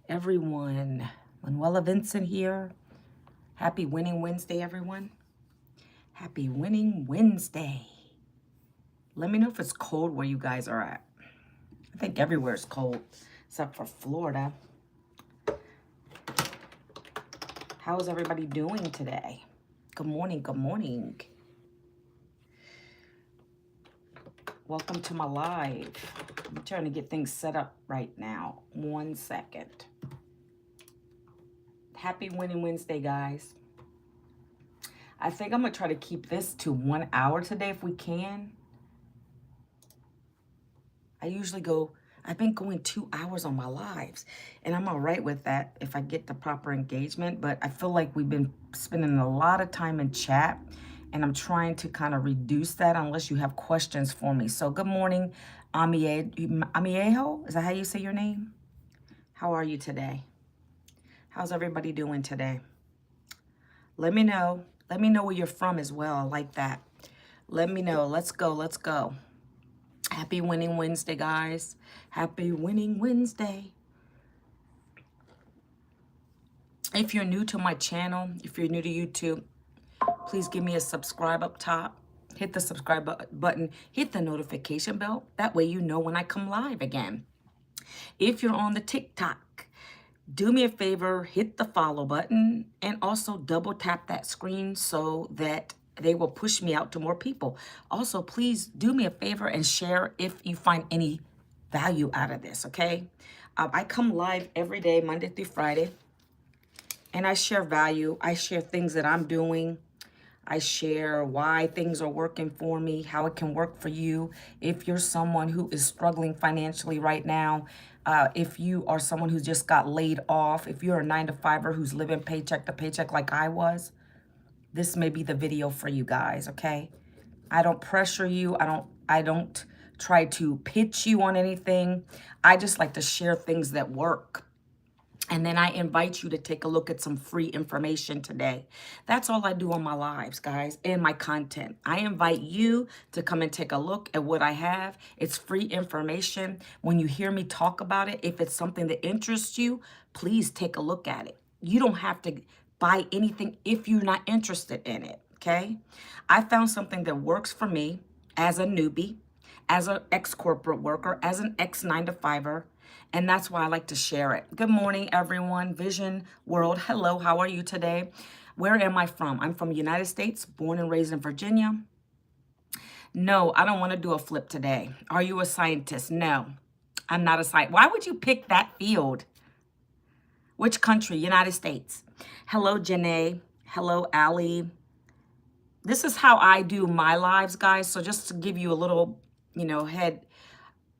everyone. Manuela Vincent here. Happy Winning Wednesday, everyone. Happy Winning Wednesday. Let me know if it's cold where you guys are at. I think everywhere is cold except for Florida. How's everybody doing today? Good morning, good morning. Welcome to my live. I'm trying to get things set up right now. 1 second. Happy Winning Wednesday, guys. I think I'm going to try to keep this to 1 hour today if we can. I've been going 2 hours on my lives, and I'm all right with that if I get the proper engagement, but I feel like we've been spending a lot of time in chat, and I'm trying to kind of reduce that unless you have questions for me. So good morning, Amiejo. Is that how you say your name? How are you today? How's everybody doing today? Let me know. Let me know where you're from as well. I like that. Let me know. Let's go. Let's go. Happy Winning Wednesday, guys. Happy Winning Wednesday. If you're new to my channel, if you're new to YouTube, please give me a subscribe up top. Hit the subscribe button. Hit the notification bell. That way you know when I come live again. If you're on the TikTok, do me a favor, hit the follow button and also double tap that screen so that they will push me out to more people. Also, please do me a favor and share if you find any value out of this, okay? I come live every day, Monday through Friday, and I share value. I share things that I'm doing. I share why things are working for me, how it can work for you. If you're someone who is struggling financially right now, if you are someone who just got laid off, if you're a 9-to-5er who's living paycheck to paycheck like I was, this may be the video for you guys, okay? I don't pressure you. I don't try to pitch you on anything. I just like to share things that work. And then I invite you to take a look at some free information today. That's all I do on my lives, guys, and my content. I invite you to come and take a look at what I have. It's free information. When you hear me talk about it, if it's something that interests you, please take a look at it. You don't have to buy anything if you're not interested in it, okay? I found something that works for me as a newbie, as an ex-corporate worker, as an ex-9-to-5er, and that's why I like to share it. Good morning, everyone. Vision World, hello, how are you today? Where am I from? I'm from the United States, born and raised in Virginia. No, I don't want to do a flip today. Are you a scientist? No, I'm not a scientist. Why would you pick that field? Which country? United States. Hello, Janae. Hello, Allie. This is how I do my lives, guys. So just to give you a little,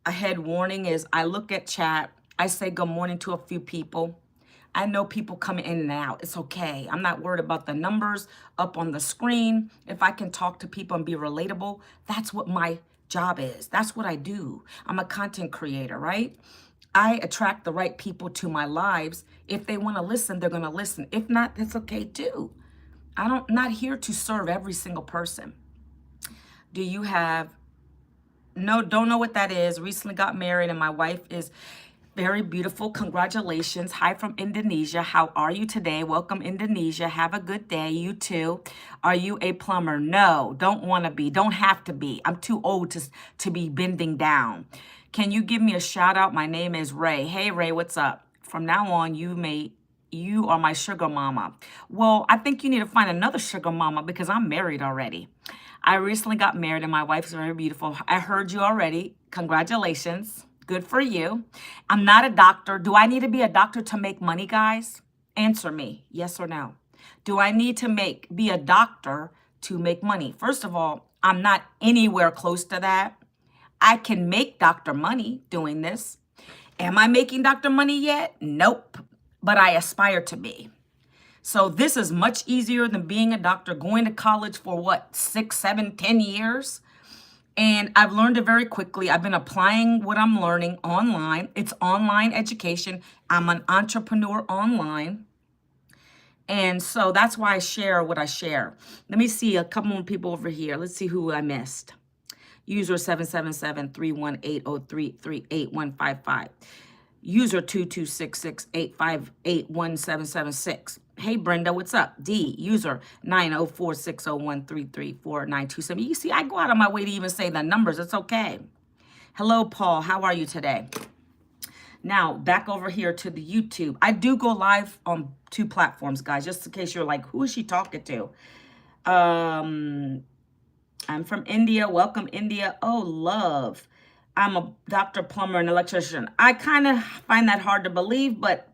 head warning is I look at chat. I say good morning to a few people. I know people come in and out. It's okay. I'm not worried about the numbers up on the screen. If I can talk to people and be relatable, that's what my job is. That's what I do. I'm a content creator, right? I attract the right people to my lives. If they want to listen, they're going to listen. If not, that's okay too. I'm not here to serve every single person. Do you have, no, don't know what that is. Recently got married and my wife is very beautiful. Congratulations. Hi from Indonesia. How are you today? Welcome, Indonesia. Have a good day. You too. Are you a plumber? No, don't want to be. Don't have to be. I'm too old to be bending down. Can you give me a shout out? My name is Ray. Hey, Ray, what's up? From now on, you are my sugar mama. Well, I think you need to find another sugar mama because I'm married already. I recently got married and my wife's very beautiful. I heard you already. Congratulations. Good for you. I'm not a doctor. Do I need to be a doctor to make money, guys? Answer me, yes or no. Do I need to be a doctor to make money? First of all, I'm not anywhere close to that. I can make doctor money doing this. Am I making doctor money yet? Nope, but I aspire to be. So this is much easier than being a doctor, going to college for what, 6, 7, 10 years? And I've learned it very quickly. I've been applying what I'm learning online. It's online education. I'm an entrepreneur online. And so that's why I share what I share. Let me see a couple more people over here. Let's see who I missed. User 777-318-0338-155. User 226685817776. Hey, Brenda, what's up? D, user 90460133492. You see, I go out of my way to even say the numbers. It's okay. Hello, Paul. How are you today? Now, back over here to the YouTube. I do go live on 2 platforms, guys, just in case you're like, who is she talking to? I'm from India. Welcome, India. Oh, love. I'm a doctor, plumber, and electrician. I kind of find that hard to believe, but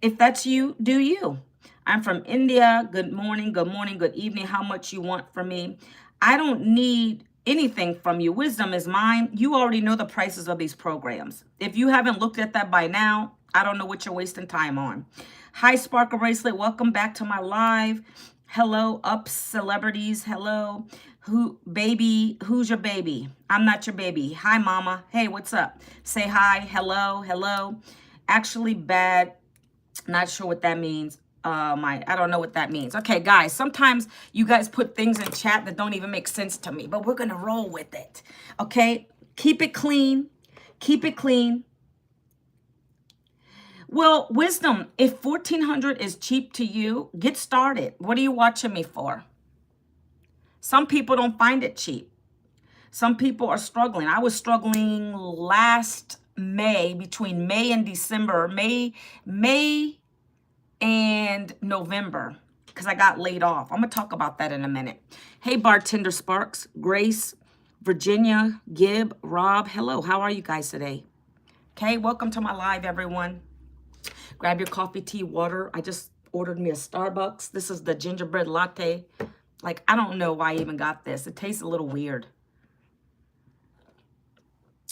if that's you, do you. I'm from India. Good morning, good evening. How much you want from me? I don't need anything from you. Wisdom is mine. You already know the prices of these programs. If you haven't looked at that by now, I don't know what you're wasting time on. Hi, Sparkle Bracelet. Welcome back to my live. Hello, up celebrities. Hello. Who's your baby? I'm not your baby. Hi, mama. Hey, what's up? Say hi. Hello. Actually bad. Not sure what that means. I don't know what that means. Okay, guys, sometimes you guys put things in chat that don't even make sense to me, but we're going to roll with it. Okay? Keep it clean. Keep it clean. Well, wisdom, if 1400 is cheap to you, get started. What are you watching me for? Some people don't find it cheap. Some people are struggling. I was struggling last May, between May and December, May and November, because I got laid off. I'm going to talk about that in a minute. Hey, Bartender Sparks, Grace, Virginia, Gib, Rob. Hello, how are you guys today? Okay, welcome to my live, everyone. Grab your coffee, tea, water. I just ordered me a Starbucks. This is the gingerbread latte. Like, I don't know why I even got this. It tastes a little weird.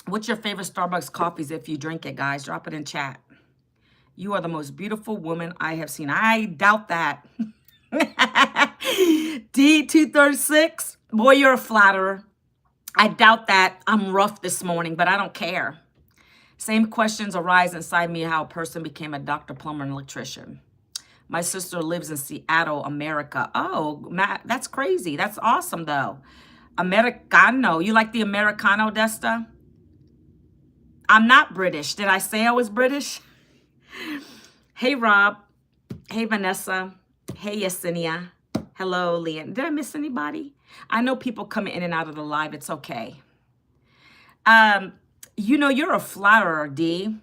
What's your favorite Starbucks coffees if you drink it, guys? Drop it in chat. You are the most beautiful woman I have seen. I doubt that. D236, boy, you're a flatterer. I doubt that. I'm rough this morning, but I don't care. Same questions arise inside me how a person became a doctor, plumber, and electrician. My sister lives in Seattle, America. Oh, Matt, that's crazy. That's awesome, though. Americano. You like the Americano, Desta? I'm not British. Did I say I was British? Hey, Rob. Hey, Vanessa. Hey, Yesenia. Hello, Leanne. Did I miss anybody? I know people coming in and out of the live. It's okay. You know, you're a flatterer, D.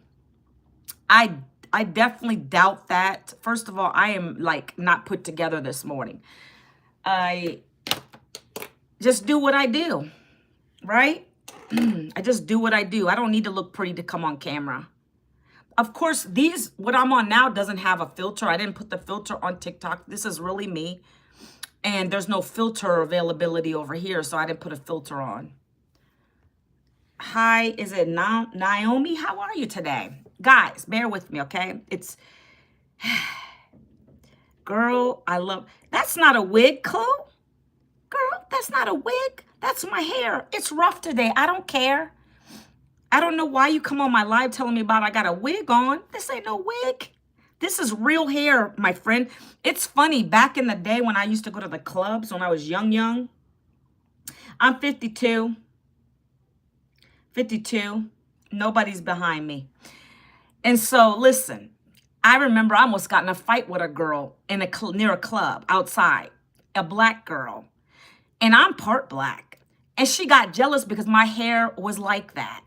I definitely doubt that. First of all, I am like not put together this morning. I just do what I do, right? I just do what I do. I don't need to look pretty to come on camera. Of course, what I'm on now doesn't have a filter. I didn't put the filter on TikTok. This is really me. And there's no filter availability over here, so I didn't put a filter on. Hi, is it Naomi? How are you today? Guys, bear with me, okay? It's, girl, I love, that's not a wig, Chloe. Girl, that's not a wig. That's my hair. It's rough today. I don't care. I don't know why you come on my live telling me about I got a wig on. This ain't no wig. This is real hair, my friend. It's funny, back in the day when I used to go to the clubs when I was young. I'm 52. 52. Nobody's behind me. And so, listen, I remember I almost got in a fight with a girl in near a club outside, a black girl. And I'm part black. And she got jealous because my hair was like that.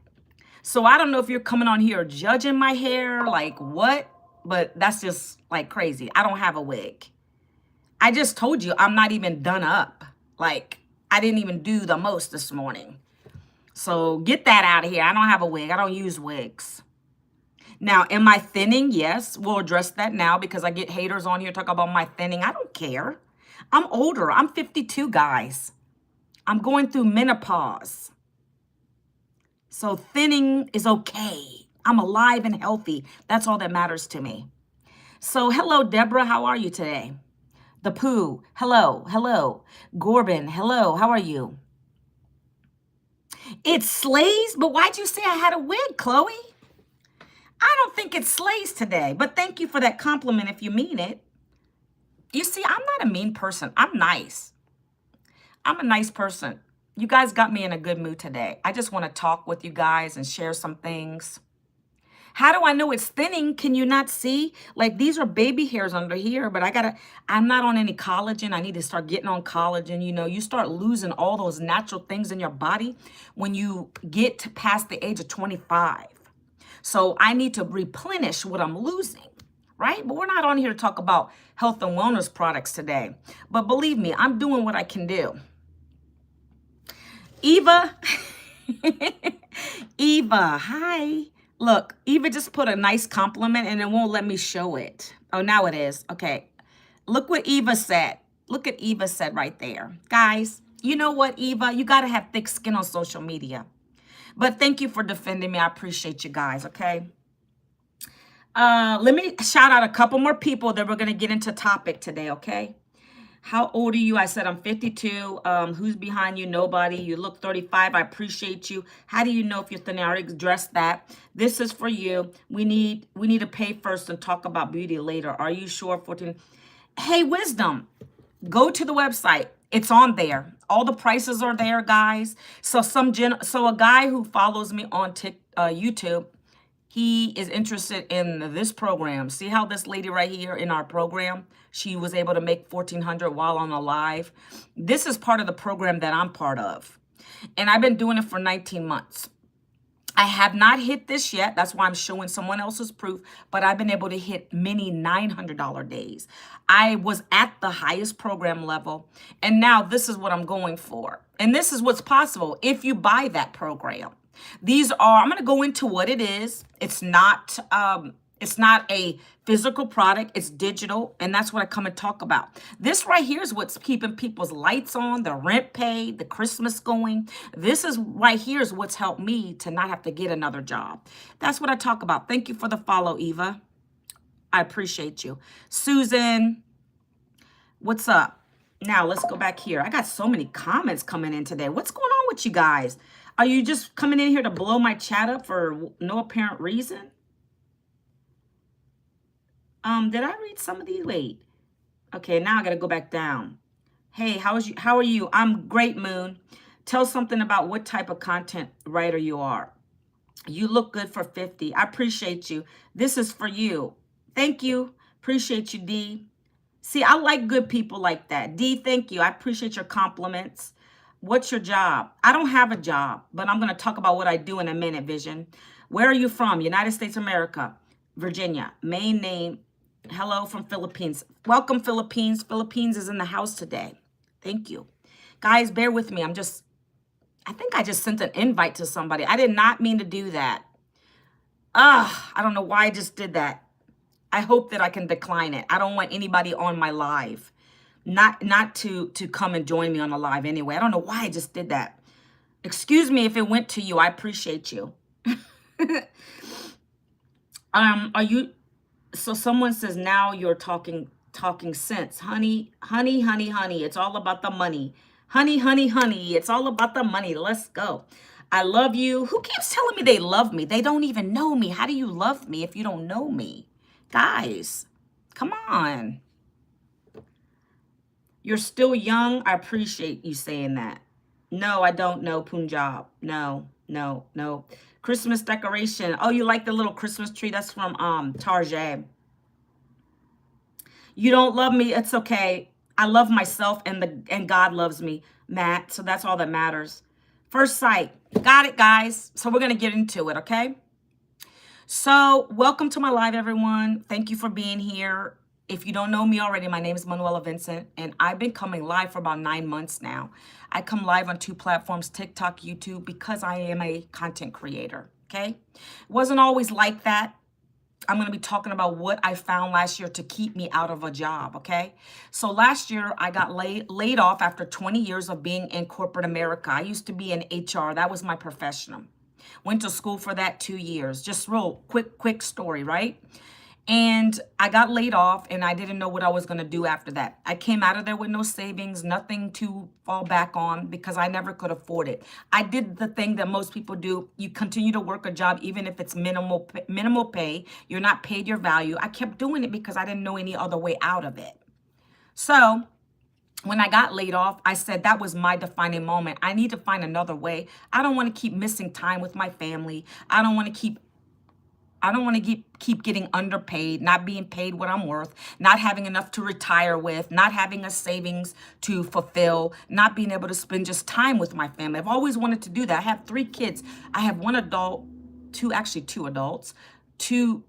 So I don't know if you're coming on here judging my hair, like what? But that's just like crazy. I don't have a wig. I just told you I'm not even done up. Like, I didn't even do the most this morning. So get that out of here. I don't have a wig. I don't use wigs. Now, am I thinning? Yes, we'll address that now because I get haters on here talk about my thinning. I don't care. I'm older. I'm 52, guys. I'm going through menopause. So thinning is okay. I'm alive and healthy. That's all that matters to me. So hello, Deborah. How are you today? The Pooh. Hello. Hello. Corbin. Hello. How are you? It slays, but why'd you say I had a wig, Chloe? I don't think it slays today, but thank you for that compliment if you mean it. You see, I'm not a mean person. I'm nice. I'm a nice person. You guys got me in a good mood today. I just want to talk with you guys and share some things. How do I know it's thinning? Can you not see? Like these are baby hairs under here, but I'm not on any collagen. I need to start getting on collagen. You know, you start losing all those natural things in your body when you get to past the age of 25. So I need to replenish what I'm losing, right? But we're not on here to talk about health and wellness products today. But believe me, I'm doing what I can do. Eva, Eva, hi. Look, Eva just put a nice compliment and it won't let me show it. Oh, now it is. Okay. Look what Eva said. Look at Eva said right there. Guys, you know what, Eva? You got to have thick skin on social media. But thank you for defending me. I appreciate you guys, okay? Let me shout out a couple more people that we're going to get into topic today, okay? How old are you? I said I'm 52. Who's behind you? Nobody. You look 35. I appreciate you. How do you know if you're thin? I already addressed that. This is for you. We need to pay first and talk about beauty later. Are you sure? 14. Hey, Wisdom, go to the website. It's on there. All the prices are there, guys. So a guy who follows me on YouTube, he is interested in this program. See how this lady right here in our program, she was able to make $1,400 while on a live. This is part of the program that I'm part of. And I've been doing it for 19 months. I have not hit this yet. That's why I'm showing someone else's proof. But I've been able to hit many $900 days. I was at the highest program level. And now this is what I'm going for. And this is what's possible if you buy that program. I'm going to go into what it is. It's not a physical product. It's digital. And that's what I come and talk about. This right here is what's keeping people's lights on, the rent paid, the Christmas going. This is right here is what's helped me to not have to get another job. That's what I talk about. Thank you for the follow, Eva. I appreciate you. Susan, what's up? Now let's go back here. I got so many comments coming in today. What's going on with you guys? Are you just coming in here to blow my chat up for no apparent reason? Did I read some of these? Wait. Okay, now I gotta go back down. Hey, how are you? I'm great, Moon. Tell something about what type of content writer you are. You look good for 50. I appreciate you. This is for you. Thank you. Appreciate you, D. See, I like good people like that. D, thank you. I appreciate your compliments. What's your job? I don't have a job, but I'm going to talk about what I do in a minute, Vision. Where are you from? United States of America. Virginia. Main name. Hello from Philippines. Welcome, Philippines. Philippines is in the house today. Thank you. Guys, bear with me. I think I just sent an invite to somebody. I did not mean to do that. I don't know why I just did that. I hope that I can decline it. I don't want anybody on my live. Not to come and join me on the live anyway. I don't know why I just did that. Excuse me if it went to you. I appreciate you. So someone says now you're talking sense. Honey. It's all about the money. Honey. It's all about the money. Let's go. I love you. Who keeps telling me they love me? They don't even know me. How do you love me if you don't know me? Guys, come on. You're still young. I appreciate you saying that. No, I don't know Punjab. No. Christmas decoration. Oh, you like the little Christmas tree? That's from Tarjay. You don't love me. It's okay. I love myself and God loves me, Matt. So that's all that matters. First sight. Got it, guys. So we're going to get into it, okay? So welcome to my live, everyone. Thank you for being here. If you don't know me already, my name is Manuela Vincent, and I've been coming live for about 9 months now. I come live on 2 platforms, TikTok, YouTube, because I am a content creator, okay? It wasn't always like that. I'm going to be talking about what I found last year to keep me out of a job, okay? So last year, I got laid off after 20 years of being in corporate America. I used to be in HR. That was my profession. Went to school for that 2 years. Just real quick story, right? And I got laid off and I didn't know what I was going to do after that. I came out of there with no savings, nothing to fall back on because I never could afford it. I did the thing that most people do. You continue to work a job even if it's minimal pay. You're not paid your value. I kept doing it because I didn't know any other way out of it. So when I got laid off, I said that was my defining moment. I need to find another way. I don't want to keep missing time with my family. I don't want to keep I don't want to keep getting underpaid, not being paid what I'm worth, not having enough to retire with, not having a savings to fulfill, not being able to spend just time with my family. I've always wanted to do that. I have 3 kids. I have one adult, actually two adults, two,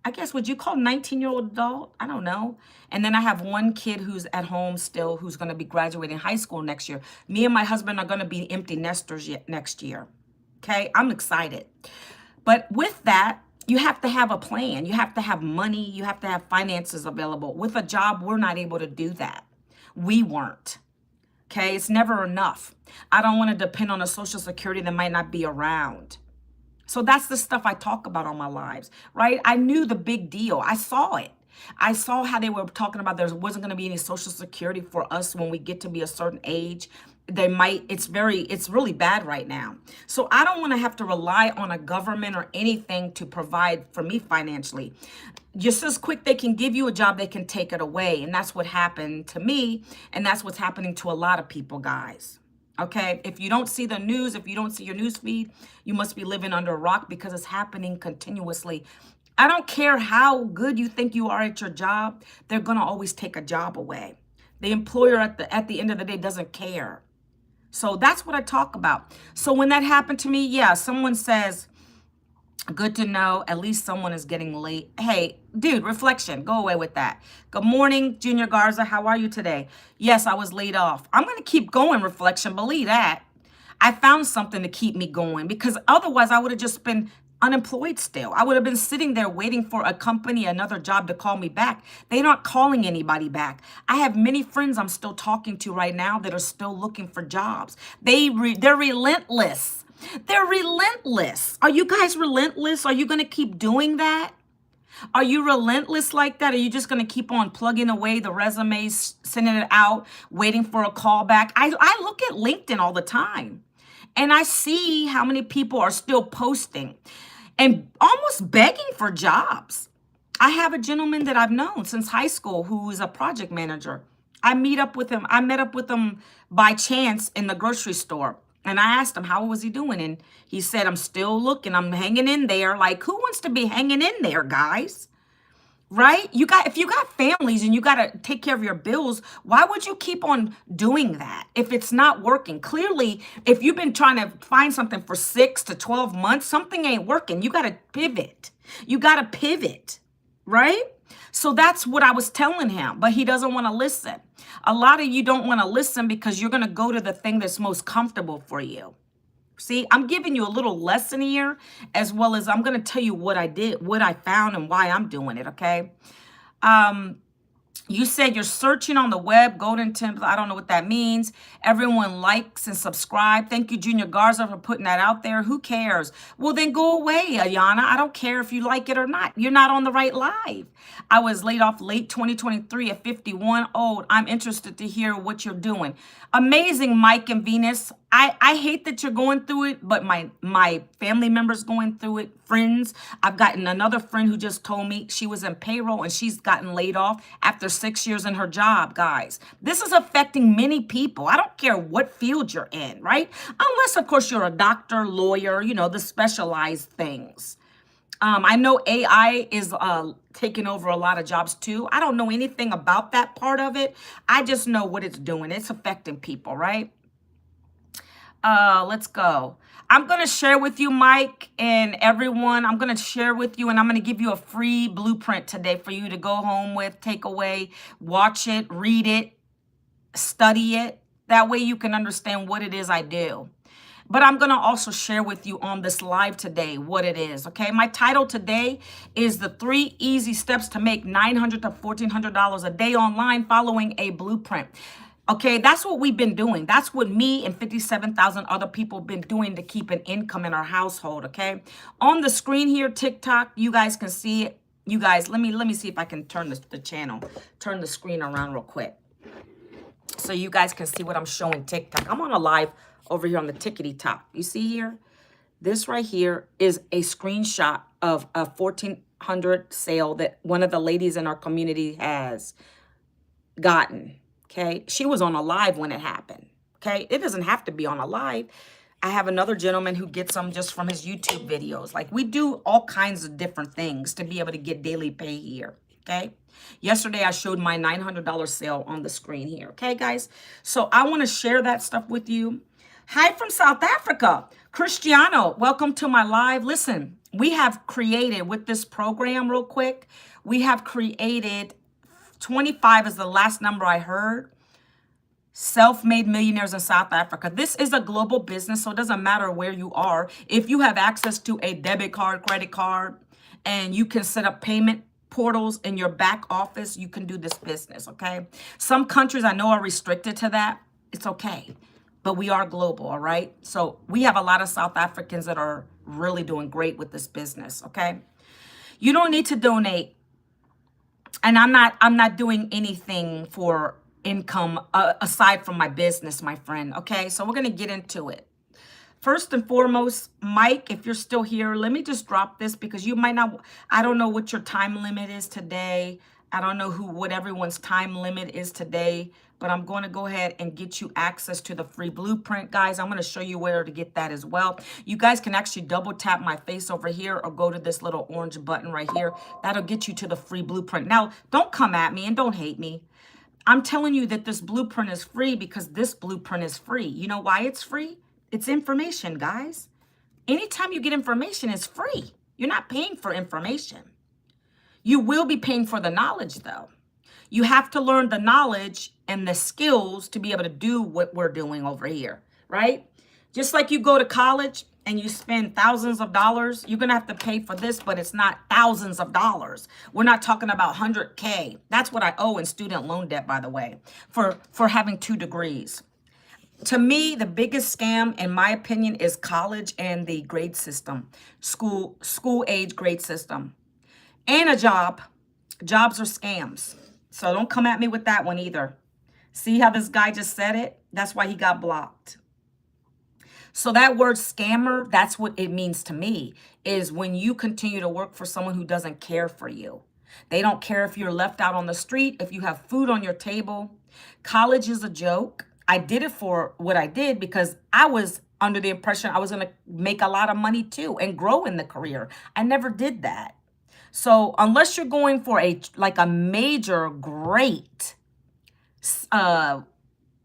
I guess, would you call 19-year-old adult? I don't know. And then I have one kid who's at home still, who's going to be graduating high school next year. Me and my husband are going to be empty nesters next year. Okay, I'm excited. But with that, you have to have a plan. You have to have money. You have to have finances available. With a job, we're not able to do that. We weren't. Okay, it's never enough. I don't want to depend on a Social Security that might not be around. So that's the stuff I talk about on my lives, right? I knew the big deal. I saw it. I saw how they were talking about there wasn't going to be any Social Security for us when we get to be a certain age. It's really bad right now. So I don't want to have to rely on a government or anything to provide for me financially. Just as quick they can give you a job, they can take it away. And that's what happened to me. And that's what's happening to a lot of people, guys. Okay, if you don't see the news, if you don't see your news feed, you must be living under a rock because it's happening continuously. I don't care how good you think you are at your job, they're going to always take a job away. The employer at the end of the day doesn't care. So that's what I talk about. So when that happened to me, yeah, someone says, good to know, at least someone is getting late. Hey, dude, reflection, go away with that. Good morning, Junior Garza. How are you today? Yes, I was laid off. I'm going to keep going, reflection. Believe that. I found something to keep me going because otherwise I would have just been unemployed still. I would have been sitting there waiting for a company, another job to call me back. They're not calling anybody back. I have many friends I'm still talking to right now that are still looking for jobs. They're relentless. They're relentless. Are you guys relentless? Are you going to keep doing that? Are you relentless like that? Are you just going to keep on plugging away the resumes, sending it out, waiting for a call back? I look at LinkedIn all the time, and I see how many people are still posting and almost begging for jobs. I have a gentleman that I've known since high school who is a project manager. I met up with him by chance in the grocery store. And I asked him, how was he doing? And he said, I'm still looking. I'm hanging in there. Like, who wants to be hanging in there, guys? Right? If you got families and you got to take care of your bills, why would you keep on doing that if it's not working? Clearly, if you've been trying to find something for 6 to 12 months, something ain't working. You got to pivot. You got to pivot, right? So that's what I was telling him, but he doesn't want to listen. A lot of you don't want to listen because you're going to go to the thing that's most comfortable for you. See, I'm giving you a little lesson here, as well as I'm going to tell you what I did, what I found, and why I'm doing it, okay? You said you're searching on the web, golden template. I don't know what that means. Everyone likes and subscribe. Thank you, Junior Garza, for putting that out there. Who cares? Well, then go away, Ayana. I don't care if you like it or not. You're not on the right live. I was laid off late 2023 at 51 old. I'm interested to hear what you're doing. Amazing, Mike and Venus. I hate that you're going through it, but my family members going through it, friends. I've gotten another friend who just told me she was in payroll and she's gotten laid off after 6 years in her job, guys. This is affecting many people. I don't care what field you're in, right? Unless, of course, you're a doctor, lawyer, the specialized things. I know AI is taking over a lot of jobs too. I don't know anything about that part of it. I just know what it's doing. It's affecting people, right? Let's go. I'm going to share with you, Mike, and everyone. I'm going to share with you, and I'm going to give you a free blueprint today for you to go home with, take away, watch it, read it, study it. That way you can understand what it is I do. But I'm going to also share with you on this live today what it is, okay? My title today is the 3 easy steps to make $900 to $1,400 a day online following a blueprint. Okay, that's what we've been doing. That's what me and 57,000 other people have been doing to keep an income in our household, okay? On the screen here, TikTok, you guys can see it. You guys, let me see if I can turn the channel, turn the screen around real quick. So you guys can see what I'm showing TikTok. I'm on a live over here on the tickety top. You see here? This right here is a screenshot of a 1,400 sale that one of the ladies in our community has gotten. Okay, she was on a live when it happened. Okay, it doesn't have to be on a live. I have another gentleman who gets them just from his YouTube videos. Like, we do all kinds of different things to be able to get daily pay here, okay? Yesterday, I showed my $900 sale on the screen here, okay, guys? So I want to share that stuff with you. Hi from South Africa. Cristiano, welcome to my live. Listen, we have created with this program real quick, we have created 25 is the last number I heard. Self-made millionaires in South Africa. This is a global business, so it doesn't matter where you are. If you have access to a debit card, credit card, and you can set up payment portals in your back office, you can do this business, okay? Some countries I know are restricted to that. It's okay, but we are global, all right? So we have a lot of South Africans that are really doing great with this business, okay? You don't need to donate, and I'm not doing anything for income aside from my business, my friend. Okay, so we're gonna get into it. First and foremost, Mike, if you're still here, let me just drop this because you might not, I don't know what your time limit is today. I don't know what everyone's time limit is today, but I'm going to go ahead and get you access to the free blueprint, guys. I'm going to show you where to get that as well. You guys can actually double tap my face over here or go to this little orange button right here. That'll get you to the free blueprint. Now, don't come at me and don't hate me. I'm telling you that this blueprint is free because this blueprint is free. You know why it's free? It's information, guys. Anytime you get information, it's free. You're not paying for information. You will be paying for the knowledge, though. You have to learn the knowledge and the skills to be able to do what we're doing over here, right? Just like you go to college and you spend thousands of dollars, you're going to have to pay for this, but it's not thousands of dollars. We're not talking about 100K. That's what I owe in student loan debt, by the way, for having 2 degrees. To me, the biggest scam, in my opinion, is college and the grade system, school age grade system, and a job. Jobs are scams. So don't come at me with that one either. See how this guy just said it? That's why he got blocked. So that word scammer, that's what it means to me, is when you continue to work for someone who doesn't care for you. They don't care if you're left out on the street, if you have food on your table. College is a joke. I did it for what I did because I was under the impression I was going to make a lot of money too and grow in the career. I never did that. So unless you're going for a major great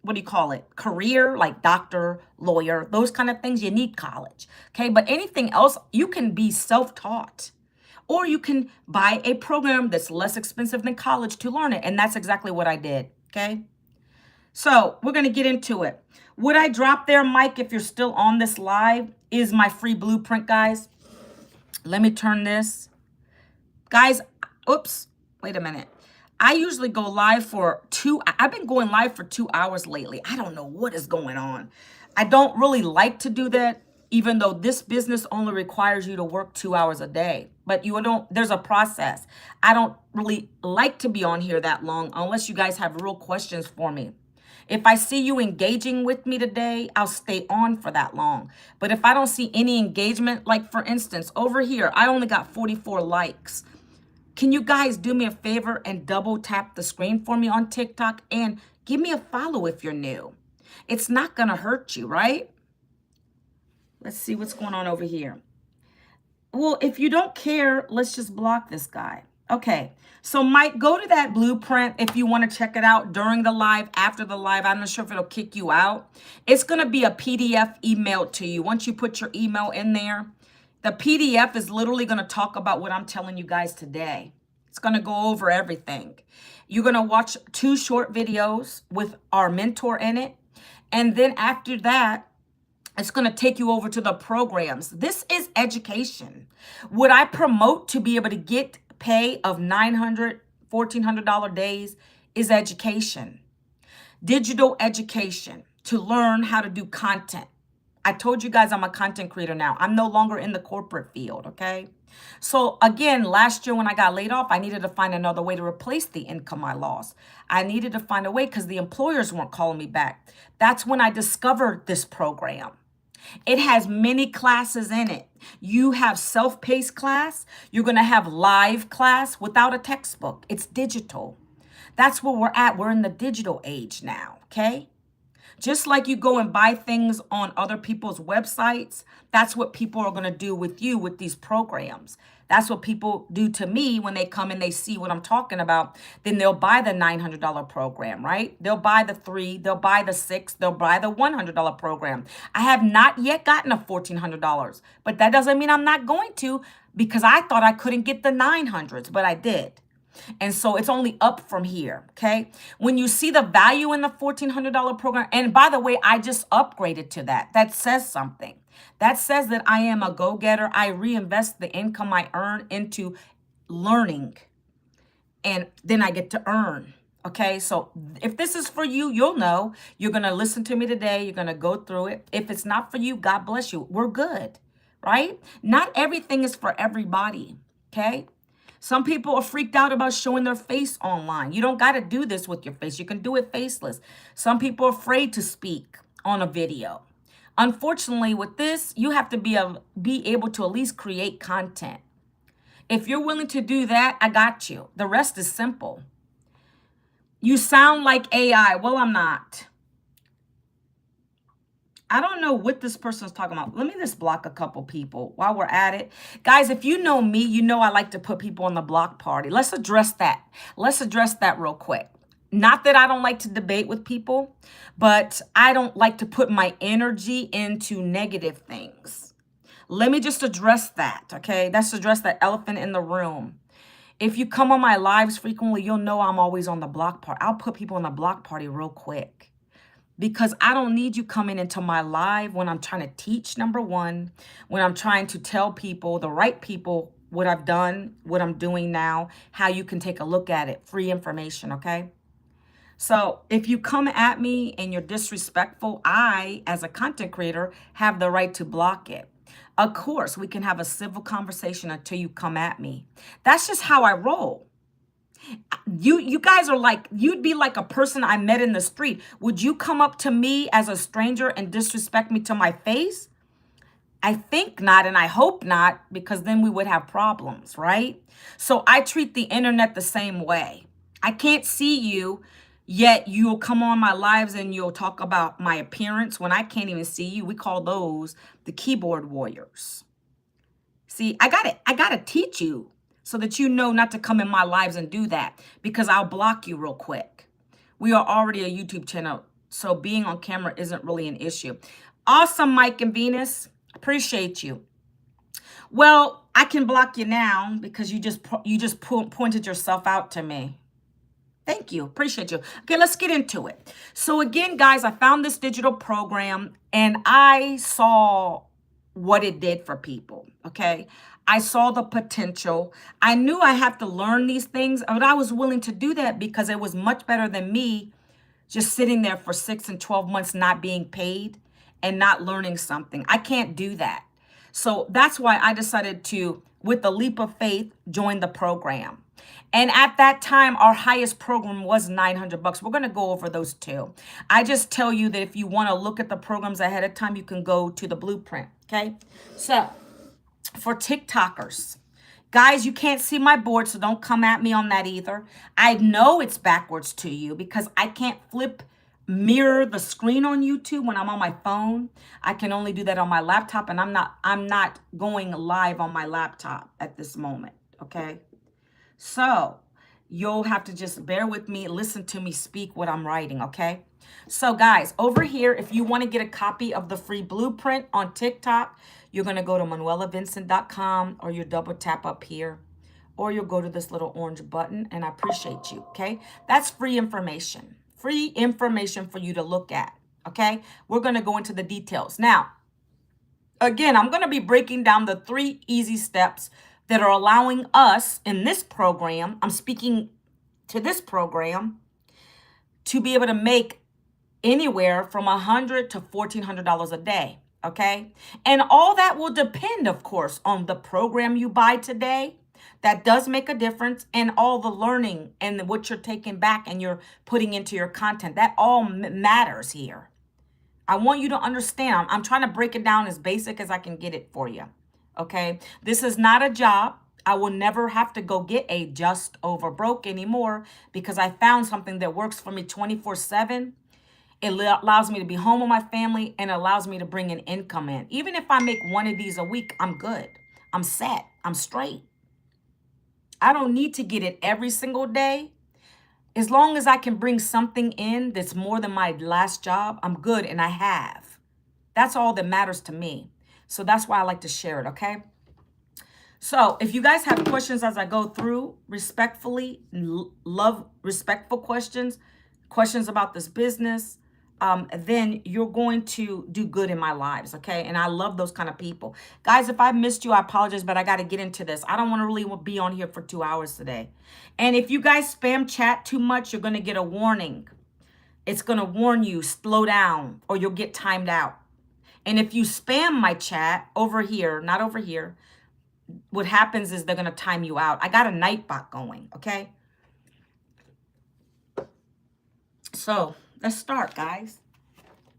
what do you call it? Career, like doctor, lawyer, those kind of things, you need college. Okay, but anything else, you can be self-taught. Or you can buy a program that's less expensive than college to learn it. And that's exactly what I did. Okay. So we're going to get into it. What I dropped there, Mike, if you're still on this live, is my free blueprint, guys. Let me turn this. Guys, oops, wait a minute. I usually go live for I've been going live for 2 hours lately. I don't know what is going on. I don't really like to do that, even though this business only requires you to work 2 hours a day. But there's a process. I don't really like to be on here that long unless you guys have real questions for me. If I see you engaging with me today, I'll stay on for that long. But if I don't see any engagement, like for instance, over here, I only got 44 likes. Can you guys do me a favor and double tap the screen for me on TikTok and give me a follow if you're new? It's not going to hurt you, right? Let's see what's going on over here. Well, if you don't care, let's just block this guy. Okay, so Mike, go to that blueprint if you want to check it out during the live, after the live. I'm not sure if it'll kick you out. It's going to be a PDF emailed to you. Once you put your email in there, the PDF is literally going to talk about what I'm telling you guys today. It's going to go over everything. You're going to watch 2 short videos with our mentor in it. And then after that, it's going to take you over to the programs. This is education. What I promote to be able to get pay of $900, $1,400 days is education. Digital education to learn how to do content. I told you guys I'm a content creator now. I'm no longer in the corporate field, okay? So again, last year when I got laid off, I needed to find another way to replace the income I lost. I needed to find a way because the employers weren't calling me back. That's when I discovered this program. It has many classes in it. You have self-paced class. You're going to have live class without a textbook. It's digital. That's where we're at. We're in the digital age now, okay? Just like you go and buy things on other people's websites, that's what people are going to do with you with these programs. That's what people do to me when they come and they see what I'm talking about. Then they'll buy the $900 program, right? They'll buy the 3, they'll buy the 6, they'll buy the $100 program. I have not yet gotten a $1,400, but that doesn't mean I'm not going to, because I thought I couldn't get the 900s, but I did. And so it's only up from here, okay? When you see the value in the $1,400 program, and by the way, I just upgraded to that. That says something. That says that I am a go-getter. I reinvest the income I earn into learning, and then I get to earn. Okay, so if this is for you, you'll know. You're going to listen to me today. You're going to go through it. If it's not for you, God bless you. We're good, right? Not everything is for everybody, okay? Some people are freaked out about showing their face online. You don't got to do this with your face. You can do it faceless. Some people are afraid to speak on a video. Unfortunately, with this, you have to be able to at least create content. If you're willing to do that, I got you. The rest is simple. You sound like AI. Well, I'm not. I don't know what this person's talking about. Let me just block a couple people while we're at it. Guys, if you know me, you know I like to put people on the block party. Let's address that. Let's address that real quick. Not that I don't like to debate with people, but I don't like to put my energy into negative things. Let me just address that, okay? Let's address that elephant in the room. If you come on my lives frequently, you'll know I'm always on the block party. I'll put people on the block party real quick, because I don't need you coming into my live when I'm trying to teach, number one, when I'm trying to tell people, the right people, what I've done, what I'm doing now, how you can take a look at it, free information, okay? So if you come at me and you're disrespectful, I, as a content creator, have the right to block it. Of course, we can have a civil conversation until you come at me. That's just how I roll. You guys are like, you'd be like a person I met in the street. Would you come up to me as a stranger and disrespect me to my face? I think not, and I hope not, because then we would have problems, right? So I treat the internet the same way. I can't see you, yet you'll come on my lives and you'll talk about my appearance when I can't even see you. We call those the keyboard warriors. See, I gotta teach you so that you know not to come in my lives and do that, because I'll block you real quick. We are already a YouTube channel, so being on camera isn't really an issue. Awesome, Mike and Venus. Appreciate you. Well, I can block you now because you just pointed yourself out to me. Thank you. Appreciate you. Okay, let's get into it. So again, guys, I found this digital program and I saw what it did for people, okay? I saw the potential. I knew I have to learn these things, but I was willing to do that because it was much better than me just sitting there for 6 and 12 months not being paid and not learning something. I can't do that. So that's why I decided to, with a leap of faith, join the program. And at that time, our highest program was $900. We're going to go over those too. I just tell you that if you want to look at the programs ahead of time, you can go to the blueprint, okay? So for TikTokers, guys, you can't see my board, so don't come at me on that either. I know it's backwards to you because I can't mirror the screen on YouTube when I'm on my phone. I can only do that on my laptop, and I'm not going live on my laptop at this moment, okay? So you'll have to just bear with me, listen to me speak what I'm writing, okay? So guys, over here, if you want to get a copy of the free blueprint on TikTok, you're going to go to manuelavincent.com, or you double tap up here, or you'll go to this little orange button, and I appreciate you, okay? That's free information for you to look at, okay? We're going to go into the details. Now, again, I'm going to be breaking down the 3 easy steps that are allowing us in this program, I'm speaking to this program, to be able to make anywhere from $100 to $1,400 a day, okay? And all that will depend, of course, on the program you buy today. That does make a difference, and all the learning and what you're taking back and you're putting into your content. That all matters here. I want you to understand. I'm trying to break it down as basic as I can get it for you. Okay, this is not a job. I will never have to go get a just over broke anymore because I found something that works for me 24/7. It allows me to be home with my family and allows me to bring an income in. Even if I make one of these a week, I'm good. I'm set. I'm straight. I don't need to get it every single day. As long as I can bring something in that's more than my last job, I'm good, and I have. That's all that matters to me. So that's why I like to share it, okay? So if you guys have questions as I go through, respectfully, love respectful questions, questions about this business, then you're going to do good in my lives, okay? And I love those kind of people. Guys, if I missed you, I apologize, but I got to get into this. I don't want to really be on here for 2 hours today. And if you guys spam chat too much, you're going to get a warning. It's going to warn you, slow down, or you'll get timed out. And if you spam my chat over here, not over here, what happens is they're going to time you out. I got a night bot going, okay? So let's start, guys.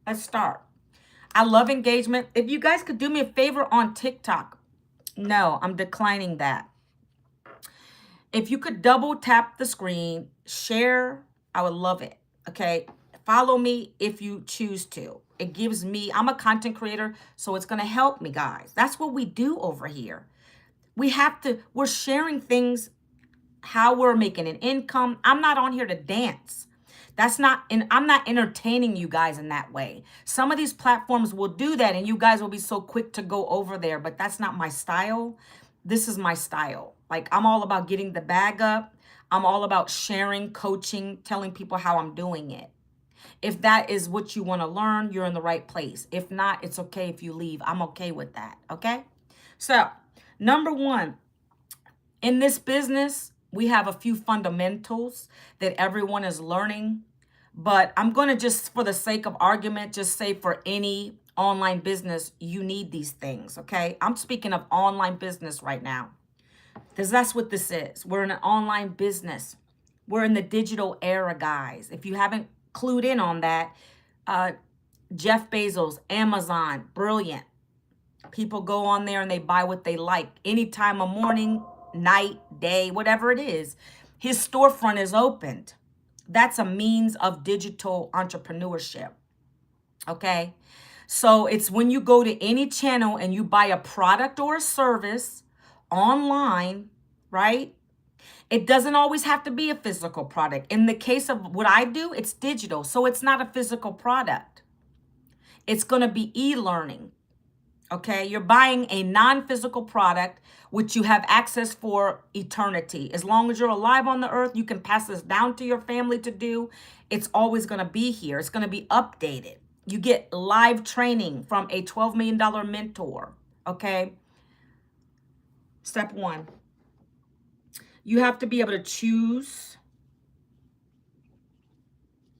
Let's start. I love engagement. If you guys could do me a favor on TikTok. No, I'm declining that. If you could double tap the screen, share, I would love it, okay? Follow me if you choose to. It gives me, I'm a content creator, so it's going to help me, guys. That's what we do over here. We're sharing things, how we're making an income. I'm not on here to dance. I'm not entertaining you guys in that way. Some of these platforms will do that and you guys will be so quick to go over there, but that's not my style. This is my style. Like, I'm all about getting the bag up. I'm all about sharing, coaching, telling people how I'm doing it. If that is what you want to learn, you're in the right place. If not, it's okay if you leave. I'm okay with that, okay? So, number one, in this business, we have a few fundamentals that everyone is learning, but I'm going to just, for the sake of argument, just say for any online business, you need these things, okay? I'm speaking of online business right now because that's what this is. We're in an online business. We're in the digital era, guys. If you haven't clued in on that, Jeff Bezos, Amazon, brilliant. People go on there and they buy what they like. Anytime of morning, night, day, whatever it is, his storefront is opened. That's a means of digital entrepreneurship. Okay? So it's when you go to any channel and you buy a product or a service online, right? It doesn't always have to be a physical product. In the case of what I do, it's digital. So it's not a physical product. It's going to be e-learning. Okay, you're buying a non-physical product, which you have access for eternity. As long as you're alive on the earth, you can pass this down to your family to do. It's always going to be here. It's going to be updated. You get live training from a $12 million mentor. Okay. Step one, you have to be able to choose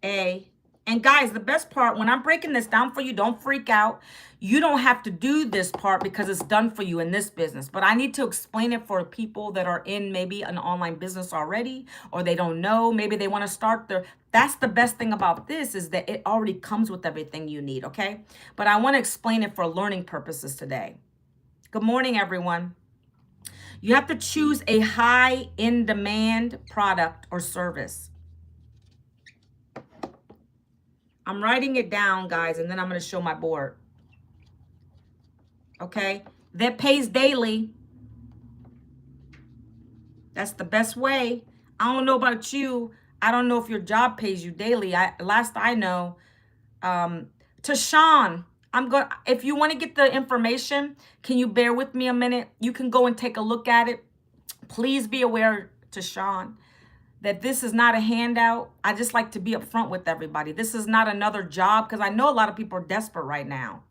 and guys, the best part, when I'm breaking this down for you, don't freak out. You don't have to do this part because it's done for you in this business. But I need to explain it for people that are in maybe an online business already, or they don't know. Maybe they want to start their... That's the best thing about this, is that it already comes with everything you need, okay? But I want to explain it for learning purposes today. Good morning, everyone. You have to choose a high in-demand product or service. I'm writing it down, guys, and then I'm going to show my board. Okay? That pays daily. That's the best way. I don't know about you. I don't know if your job pays you daily. Last I know, Tashawn, if you want to get the information, can you bear with me a minute? You can go and take a look at it. Please be aware, Tashawn, that this is not a handout. I just like to be upfront with everybody. This is not another job, because I know a lot of people are desperate right now.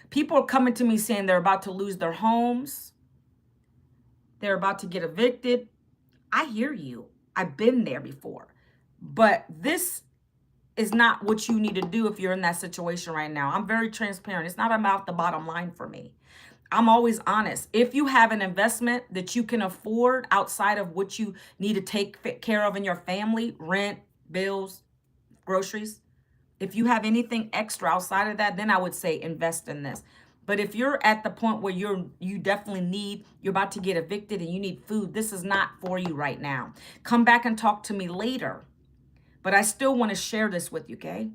People are coming to me saying they're about to lose their homes. They're about to get evicted. I hear you. I've been there before. But this is not what you need to do if you're in that situation right now. I'm very transparent. It's not about the bottom line for me. I'm always honest. If you have an investment that you can afford outside of what you need to take care of in your family, rent, bills, groceries, if you have anything extra outside of that, then I would say invest in this. But if you're at the point where you definitely you're about to get evicted and you need food, this is not for you right now. Come back and talk to me later. But I still want to share this with you, okay?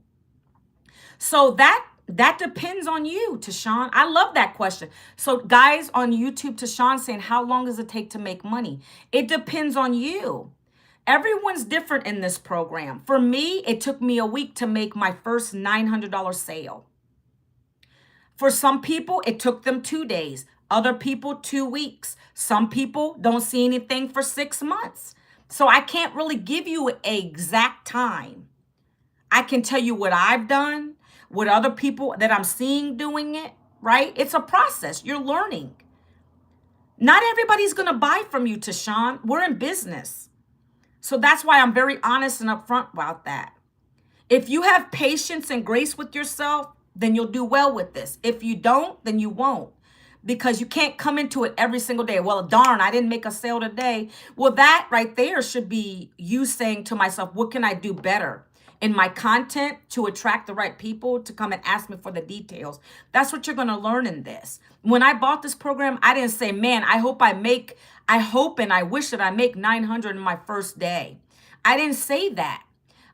So that depends on you, Tashawn. I love that question. So guys on YouTube, Tashawn saying, how long does it take to make money? It depends on you. Everyone's different in this program. For me, it took me a week to make my first $900 sale. For some people, it took them 2 days. Other people, 2 weeks. Some people don't see anything for 6 months. So I can't really give you an exact time. I can tell you what I've done, what other people that I'm seeing doing it, right? It's a process. You're learning. Not everybody's going to buy from you, Tashawn. We're in business. So that's why I'm very honest and upfront about that. If you have patience and grace with yourself, then you'll do well with this. If you don't, then you won't. Because you can't come into it every single day. Well, darn, I didn't make a sale today. Well, that right there should be you saying to myself, what can I do better in my content to attract the right people to come and ask me for the details? That's what you're going to learn in this. When I bought this program, I didn't say, man, I hope and I wish that I make 900 in my first day. I didn't say that.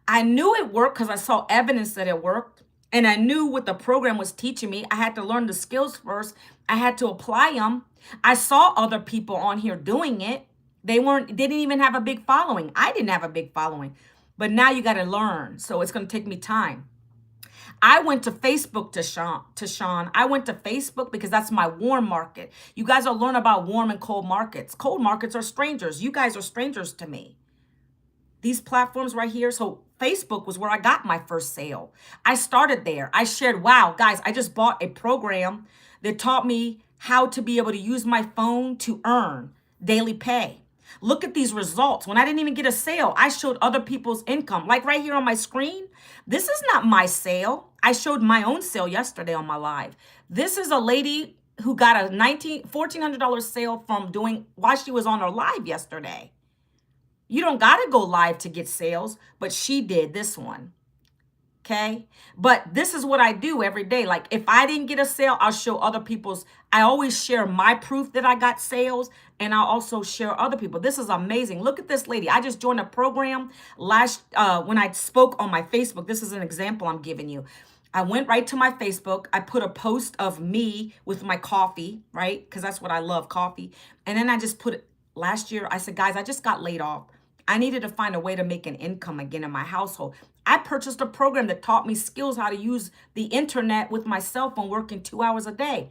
I knew it worked because I saw evidence that it worked. And I knew what the program was teaching me. I had to learn the skills first. I had to apply them. I saw other people on here doing it. They didn't even have a big following. I didn't have a big following. But now you got to learn. So it's going to take me time. I went to Facebook, to Sean. I went to Facebook because that's my warm market. You guys will learn about warm and cold markets. Cold markets are strangers. You guys are strangers to me. These platforms right here. So Facebook was where I got my first sale. I started there. I shared, wow, guys, I just bought a program that taught me how to be able to use my phone to earn daily pay. Look at these results. When I didn't even get a sale, I showed other people's income. Like right here on my screen, this is not my sale. I showed my own sale yesterday on my live. This is a lady who got a $1,400 sale from doing while she was on her live yesterday. You don't got to go live to get sales, but she did this one. Okay. But this is what I do every day. Like if I didn't get a sale, I'll show other people's. I always share my proof that I got sales, and I'll also share other people. This is amazing. Look at this lady. I just joined a program when I spoke on my Facebook. This is an example I'm giving you. I went right to my Facebook. I put a post of me with my coffee, right? Because that's what I love, coffee. And then I just put it last year. I said, guys, I just got laid off. I needed to find a way to make an income again in my household. I purchased a program that taught me skills how to use the internet with my cell phone working 2 hours a day.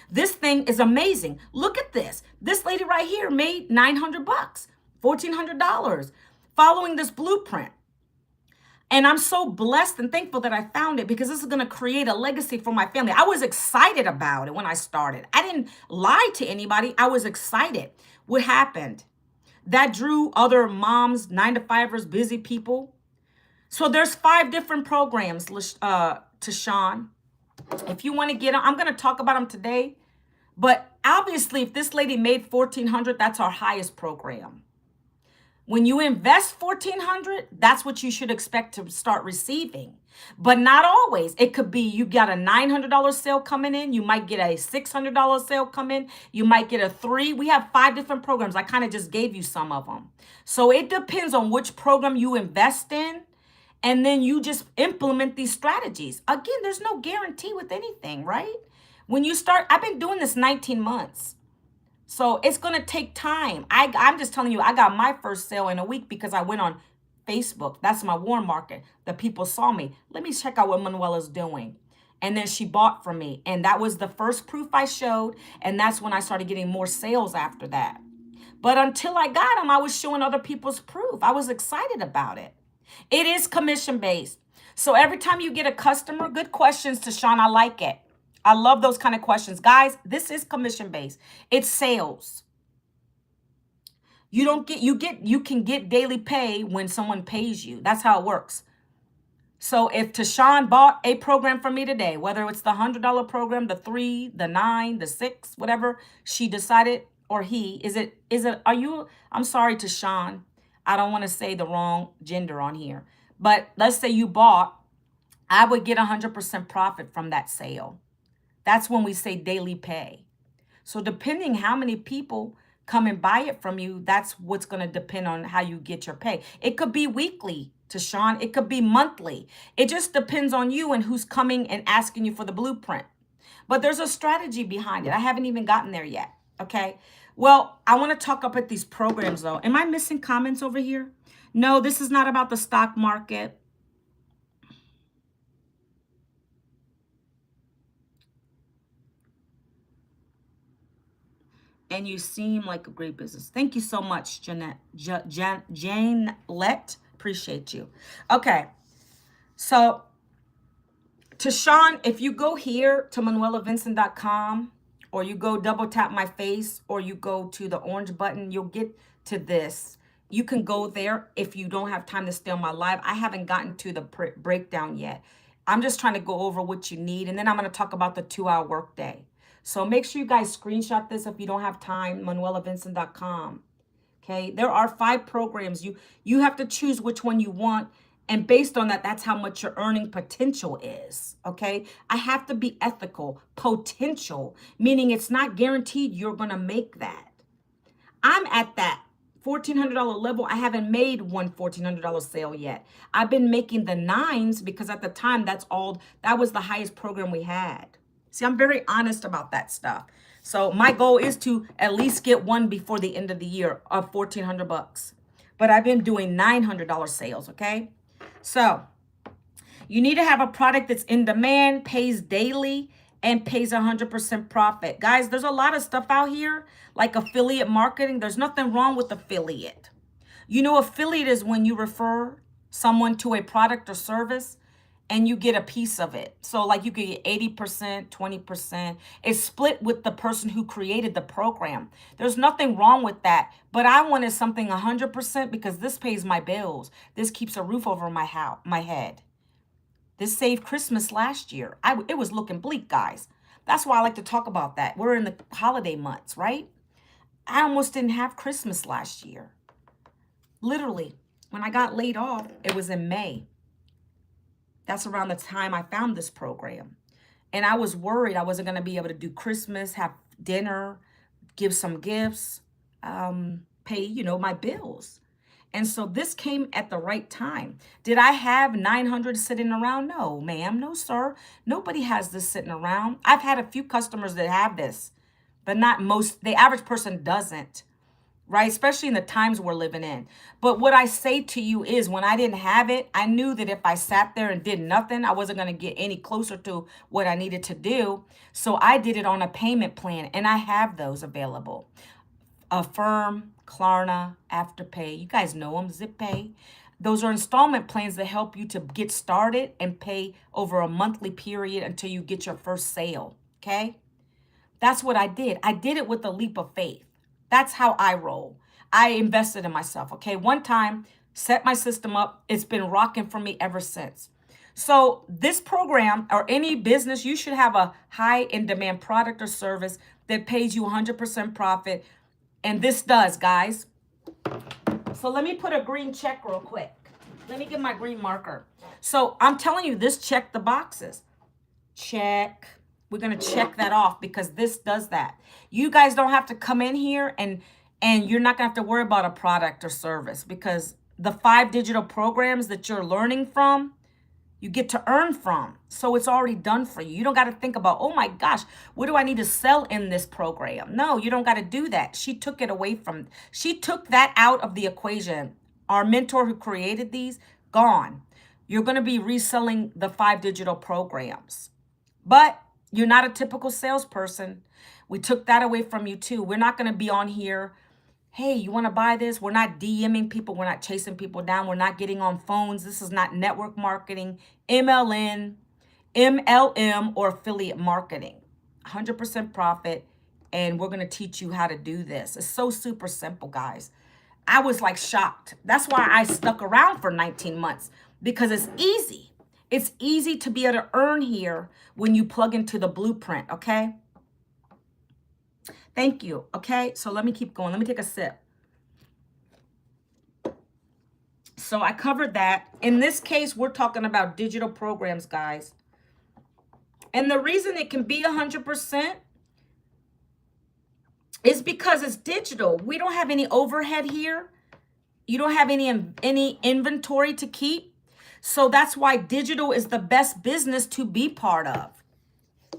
This thing is amazing. Look at this. This lady right here made $900, $1,400 following this blueprint. And I'm so blessed and thankful that I found it because this is going to create a legacy for my family. I was excited about it when I started. I didn't lie to anybody. I was excited. What happened? That drew other moms, 9-to-5ers, busy people. So there's 5 different programs, to Sean. If you want to get them, I'm going to talk about them today. But obviously, if this lady made $1,400, that's our highest program. When you invest $1,400, that's what you should expect to start receiving. But not always. It could be you got a $900 sale coming in. You might get a $600 sale come in. You might get a 3. We have 5 different programs. I kind of just gave you some of them. So it depends on which program you invest in. And then you just implement these strategies. Again, there's no guarantee with anything, right? When you start, I've been doing this 19 months. So it's going to take time. I'm just telling you, I got my first sale in a week because I went on Facebook. That's my warm market. The people saw me. Let me check out what Manuela's doing. And then she bought from me. And that was the first proof I showed. And that's when I started getting more sales after that. But until I got them, I was showing other people's proof. I was excited about it. It is commission-based. So every time you get a customer, good questions to Sean. I like it. I love those kind of questions. Guys, this is commission-based. It's sales. You can get daily pay when someone pays you. That's how it works. So if Tashawn bought a program from me today, whether it's the $100 program, the 3, the 9, the 6, whatever she decided, or he, I'm sorry, Tashawn. I don't want to say the wrong gender on here. But let's say you bought, I would get 100% profit from that sale. That's when we say daily pay. So depending how many people come and buy it from you, that's what's going to depend on how you get your pay. It could be weekly. to Sean. It could be monthly. It just depends on you and who's coming and asking you for the blueprint. But there's a strategy behind it. I haven't even gotten there yet. Okay. Well, I want to talk about these programs though. Am I missing comments over here? No, this is not about the stock market. And you seem like a great business. Thank you so much, Jane Lett. Appreciate you. Okay. So to Sean, if you go here to manuelavincent.com, or you go double tap my face, or you go to the orange button, you'll get to this. You can go there if you don't have time to stay on my live. I haven't gotten to the breakdown yet. I'm just trying to go over what you need, and then I'm going to talk about the 2-hour workday. So make sure you guys screenshot this if you don't have time, manuelavincent.com. Okay, there are 5 programs. You have to choose which one you want. And based on that, that's how much your earning potential is, okay? I have to be ethical. Potential, meaning it's not guaranteed you're going to make that. I'm at that $1,400 level. I haven't made one $1,400 sale yet. I've been making the 9s because at the time, that was the highest program we had. See, I'm very honest about that stuff. So my goal is to at least get one before the end of the year of $1,400. But I've been doing $900 sales, okay? So you need to have a product that's in demand, pays daily, and pays 100% profit. Guys, there's a lot of stuff out here like affiliate marketing. There's nothing wrong with affiliate. You know, affiliate is when you refer someone to a product or service and you get a piece of it. So like you could get 80%, 20%. It's split with the person who created the program. There's nothing wrong with that. But I wanted something 100% because this pays my bills. This keeps a roof over my head. This saved Christmas last year. It was looking bleak, guys. That's why I like to talk about that. We're in the holiday months, right? I almost didn't have Christmas last year. Literally, when I got laid off, it was in May. That's around the time I found this program. And I was worried I wasn't going to be able to do Christmas, have dinner, give some gifts, pay, my bills. And so this came at the right time. Did I have 900 sitting around? No, ma'am. No, sir. Nobody has this sitting around. I've had a few customers that have this, but not most. The average person doesn't. Right? Especially in the times we're living in. But what I say to you is when I didn't have it, I knew that if I sat there and did nothing, I wasn't going to get any closer to what I needed to do. So I did it on a payment plan, and I have those available. Affirm, Klarna, Afterpay. You guys know them, ZipPay. Those are installment plans that help you to get started and pay over a monthly period until you get your first sale. Okay? That's what I did. I did it with a leap of faith. That's how I roll. I invested in myself, okay? One time, set my system up. It's been rocking for me ever since. So this program or any business, you should have a high in demand product or service that pays you 100% profit. And this does, guys. So let me put a green check real quick. Let me get my green marker. So I'm telling you, this checked the boxes. Check. We're going to check that off because this does that. You guys don't have to come in here and you're not going to have to worry about a product or service because the 5 digital programs that you're learning from, you get to earn from. So it's already done for you. You don't got to think about, oh my gosh, what do I need to sell in this program? No, you don't got to do that. She took it away from, she took that out of the equation. Our mentor who created these, gone. You're going to be reselling the 5 digital programs. But you're not a typical salesperson. We took that away from you too. We're not going to be on here. Hey, you want to buy this? We're not DMing people. We're not chasing people down. We're not getting on phones. This is not network marketing, MLM, or affiliate marketing. 100% profit. And we're going to teach you how to do this. It's so super simple, guys. I was like shocked. That's why I stuck around for 19 months because it's easy. It's easy to be able to earn here when you plug into the blueprint, okay? Thank you, okay? So let me keep going. Let me take a sip. So I covered that. In this case, we're talking about digital programs, guys. And the reason it can be 100% is because it's digital. We don't have any overhead here. You don't have any inventory to keep. So that's why digital is the best business to be part of.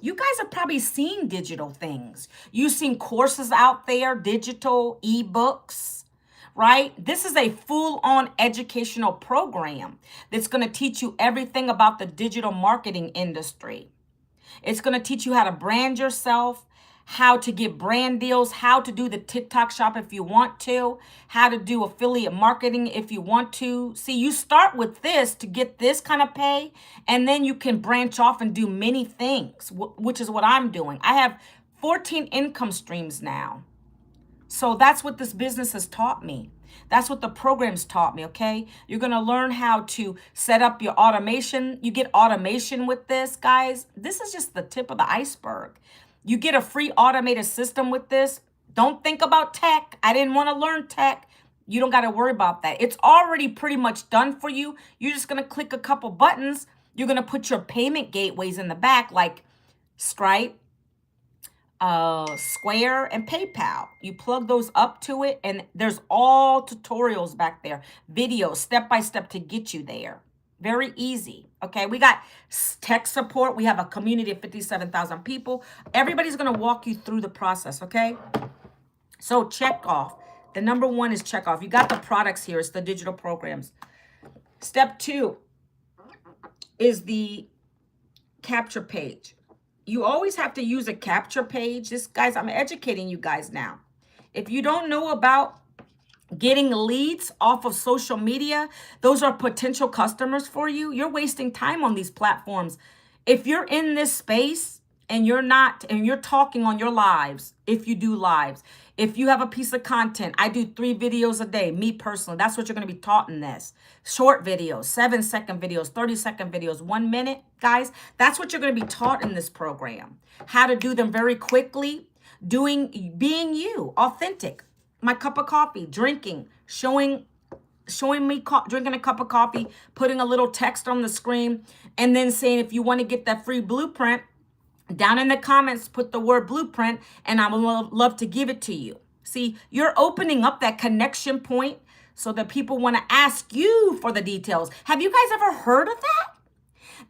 You guys have probably seen digital things. You've seen courses out there, digital ebooks, right? This is a full-on educational program that's going to teach you everything about the digital marketing industry. It's going to teach you how to brand yourself, how to get brand deals, how to do the TikTok shop if you want to, how to do affiliate marketing if you want to. See, you start with this to get this kind of pay, and then you can branch off and do many things, which is what I'm doing. I have 14 income streams now. So that's what this business has taught me. That's what the program's taught me, okay? You're going to learn how to set up your automation. You get automation with this, guys. This is just the tip of the iceberg. You get a free automated system with this. Don't think about tech. I didn't want to learn tech. You don't got to worry about that. It's already pretty much done for you. You're just going to click a couple buttons. You're going to put your payment gateways in the back like Stripe, Square, and PayPal. You plug those up to it, and there's all tutorials back there, videos, step-by-step to get you there. Very easy, okay? We got tech support. We have a community of 57,000 people. Everybody's going to walk you through the process, okay? So check off. The number one is check off. You got the products here. It's the digital programs. Step 2 is the capture page. You always have to use a capture page. This, guys, I'm educating you guys now. If you don't know about getting leads off of social media, those are potential customers for you. You're wasting time on these platforms. If you're in this space and you're not, and you're talking on your lives, if you do lives, if you have a piece of content, I do 3 videos a day, me personally, that's what you're going to be taught in this. Short videos, 7-second videos, 30-second videos, 1 minute, guys. That's what you're going to be taught in this program. How to do them very quickly, being you, authentic. My cup of coffee, drinking, showing me drinking a cup of coffee, putting a little text on the screen, and then saying if you want to get that free blueprint, down in the comments, put the word blueprint, and I would love to give it to you. See, you're opening up that connection point so that people want to ask you for the details. Have you guys ever heard of that?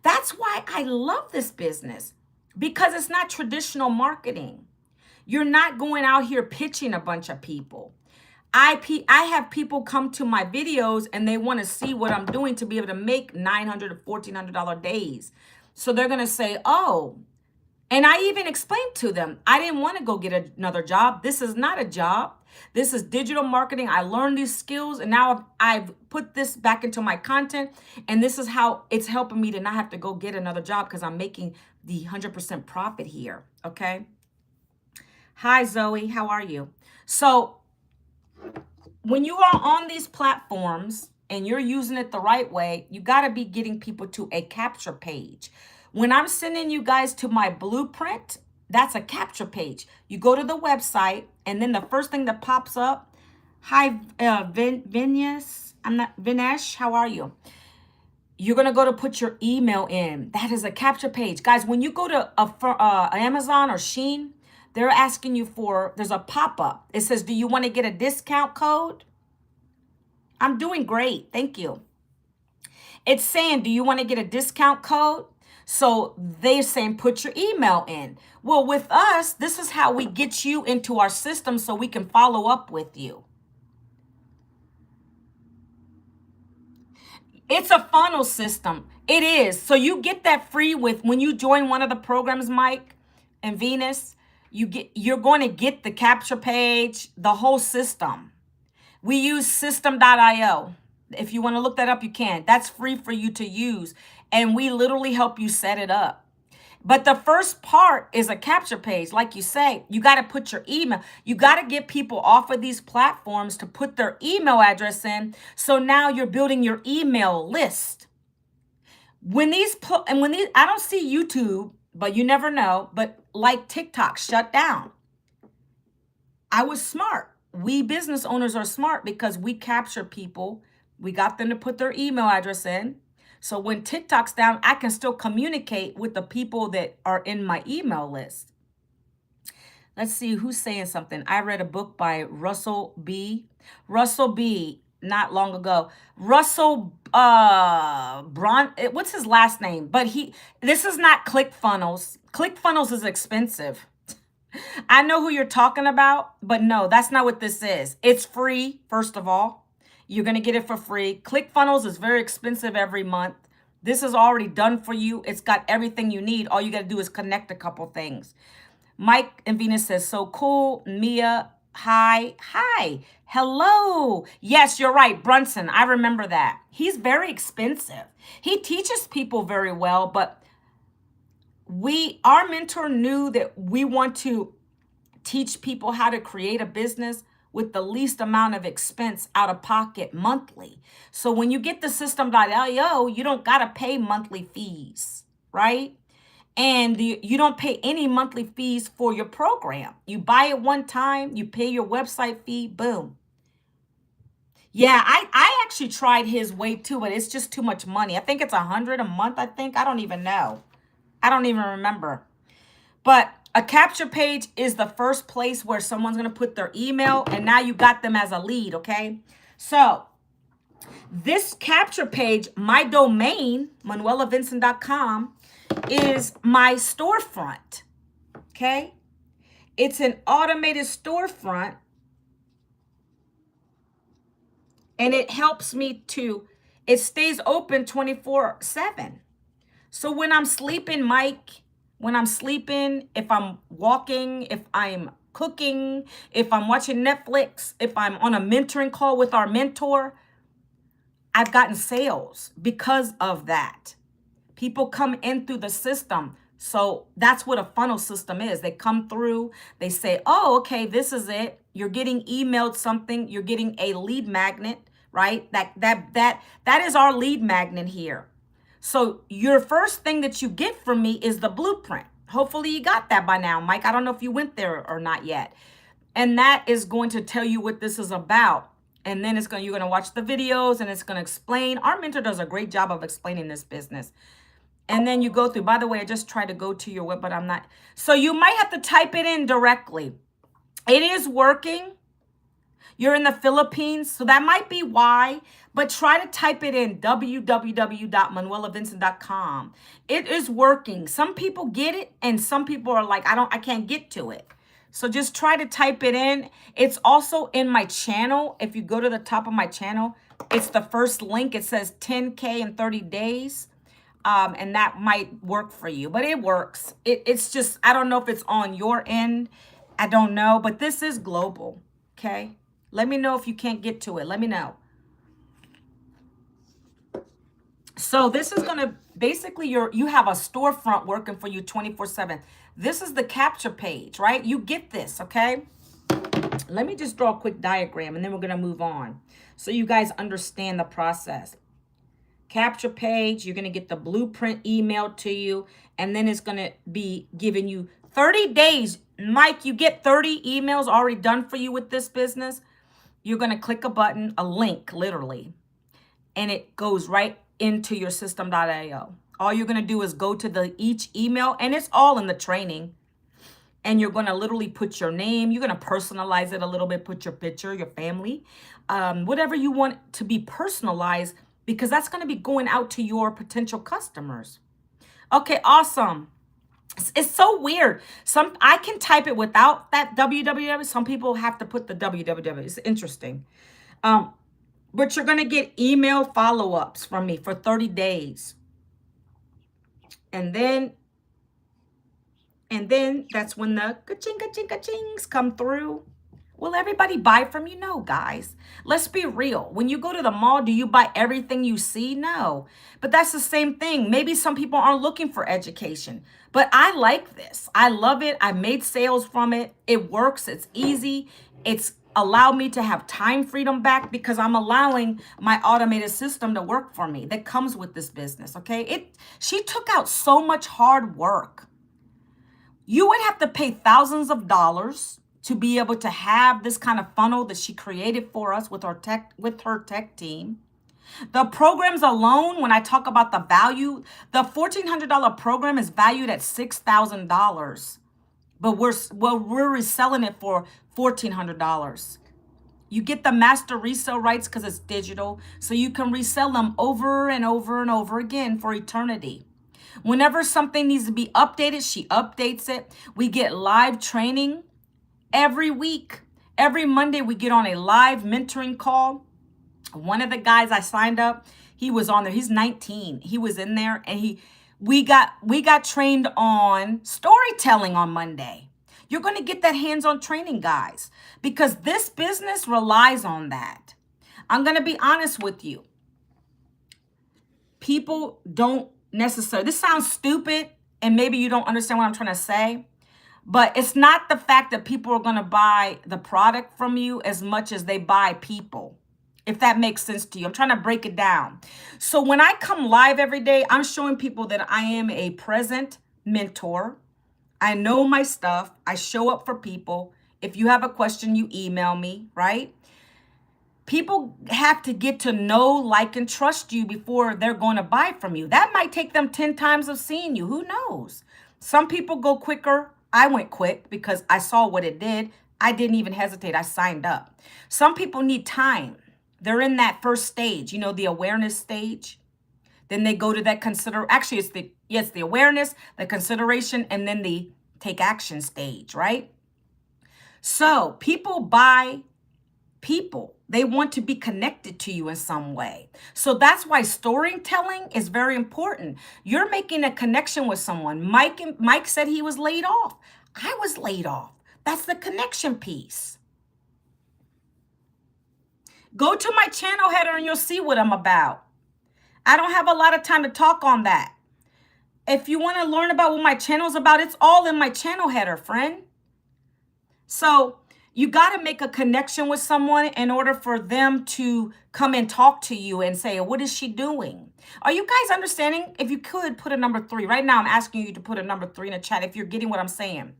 That's why I love this business, because it's not traditional marketing. You're not going out here pitching a bunch of people. I have people come to my videos and they want to see what I'm doing to be able to make $900 or $1,400 days. So they're going to say, oh, and I even explained to them, I didn't want to go get another job. This is not a job. This is digital marketing. I learned these skills, and now I've put this back into my content, and this is how it's helping me to not have to go get another job because I'm making the 100% profit here, okay? Hi, Zoe. How are you? So when you are on these platforms and you're using it the right way, you got to be getting people to a capture page. When I'm sending you guys to my blueprint, that's a capture page. You go to the website, and then the first thing that pops up, hi, Vinesh, how are you? You're going to go to put your email in. That is a capture page. Guys, when you go to Amazon or Shein, they're asking you there's a pop-up. It says, do you want to get a discount code? I'm doing great. Thank you. It's saying, do you want to get a discount code? So they're saying, put your email in. Well, with us, this is how we get you into our system so we can follow up with you. It's a funnel system. It is. So you get that free when you join one of the programs, Mike and Venus, you're going to get the capture page, the whole system. We use system.io. If you want to look that up, you can. That's free for you to use. And we literally help you set it up. But the first part is a capture page. Like you say, you got to put your email. You got to get people off of these platforms to put their email address in. So now you're building your email list. I don't see YouTube, but you never know. But like TikTok shut down. I was smart. We business owners are smart because we capture people. We got them to put their email address in. So when TikTok's down, I can still communicate with the people that are in my email list. Let's see who's saying something. I read a book by Russell B. Russell B. not long ago. Russell what's his last name? But this is not ClickFunnels. ClickFunnels is expensive. I know who you're talking about, but no, that's not what this is. It's free, first of all. You're going to get it for free. ClickFunnels is very expensive every month. This is already done for you. It's got everything you need. All you got to do is connect a couple things. Mike and Venus says, so cool. Mia, hi. Hi. Hello. Yes, you're right. Brunson, I remember that. He's very expensive. He teaches people very well, but our mentor knew that we want to teach people how to create a business with the least amount of expense out of pocket monthly. So when you get the system.io, you don't got to pay monthly fees, right? And you don't pay any monthly fees for your program. You buy it one time, you pay your website fee, boom. Yeah, I actually tried his way too, but it's just too much money. I think it's $100 a month, I think. I don't even know. I don't even remember. But a capture page is the first place where someone's going to put their email, and now you got them as a lead, okay? So this capture page, my domain, manuelavincent.com, is my storefront, okay? It's an automated storefront, and it helps me it stays open 24/7. So when I'm sleeping, Mike, when I'm sleeping, if I'm walking, if I'm cooking, if I'm watching Netflix, if I'm on a mentoring call with our mentor, I've gotten sales because of that. People come in through the system. So that's what a funnel system is. They come through, they say, oh, okay, this is it. You're getting emailed something. You're getting a lead magnet, right? That is our lead magnet here. So your first thing that you get from me is the blueprint. Hopefully you got that by now, Mike. I don't know if you went there or not yet. And that is going to tell you what this is about. And then you're going to watch the videos and it's going to explain. Our mentor does a great job of explaining this business. And then you go through, by the way, I just tried to go to your web, but I'm not. So you might have to type it in directly. It is working. You're in the Philippines, so that might be why. But try to type it in, www.manuelavincent.com. It is working. Some people get it, and some people are like, I can't get to it. So just try to type it in. It's also in my channel. If you go to the top of my channel, it's the first link. It says 10K in 30 days. And that might work for you, but it works. It's just, I don't know if it's on your end. I don't know, but this is global, okay? Let me know if you can't get to it. Let me know. So this is going to basically you have a storefront working for you 24/7. This is the capture page, right? You get this, okay? Let me just draw a quick diagram and then we're going to move on so you guys understand the process. Capture page, you're going to get the blueprint emailed to you, and then it's going to be giving you 30 days. Mike, you get 30 emails already done for you with this business. You're going to click a button, a link, literally, and it goes right into your system.io. All you're going to do is go to each email, and it's all in the training. And you're going to literally put your name. You're going to personalize it a little bit, put your picture, your family, whatever you want to be personalized, because that's going to be going out to your potential customers. Okay, awesome. It's so weird. I can type it without that www. Some people have to put the www. It's interesting. But you're going to get email follow-ups from me for 30 days. And then that's when the ka-ching, ka-ching, ka-chings come through. Will everybody buy from you? No, guys. Let's be real. When you go to the mall, do you buy everything you see? No. But that's the same thing. Maybe some people aren't looking for education. But I like this. I love it. I made sales from it. It works. It's easy. It's allowed me to have time freedom back because I'm allowing my automated system to work for me that comes with this business, okay? She took out so much hard work. You would have to pay thousands of dollars to be able to have this kind of funnel that she created for us with her tech team. The programs alone, when I talk about the value, the $1,400 program is valued at $6,000, but we're reselling it for $1,400. You get the master resale rights because it's digital, so you can resell them over and over and over again for eternity. Whenever something needs to be updated, she updates it. We get live training every week. Every Monday, we get on a live mentoring call. One of the guys I signed up, he was on there. He's 19. He was in there, and we got trained on storytelling on Monday. You're going to get that hands-on training, guys, because this business relies on that. I'm going to be honest with you. People don't necessarily, this sounds stupid, and maybe you don't understand what I'm trying to say, but it's not the fact that people are going to buy the product from you as much as they buy people, if that makes sense to you. I'm trying to break it down. So when I come live every day, I'm showing people that I am a present mentor. I know my stuff. I show up for people. If you have a question, you email me, right? People have to get to know, like, and trust you before they're going to buy from you. That might take them 10 times of seeing you. Who knows? Some people go quicker. I went quick because I saw what it did. I didn't even hesitate. I signed up. Some people need time. They're in that first stage, the awareness stage. Then they go to that actually, it's the awareness, the consideration, and then the take action stage, right? So people buy people. They want to be connected to you in some way. So that's why storytelling is very important. You're making a connection with someone. Mike said he was laid off. I was laid off. That's the connection piece. Go to my channel header and you'll see what I'm about. I don't have a lot of time to talk on that. If you want to learn about what my channel's about, it's all in my channel header, friend. So you got to make a connection with someone in order for them to come and talk to you and say, what is she doing? Are you guys understanding? If you could put a number 3. Right now, I'm asking you to put a number 3 in the chat if you're getting what I'm saying.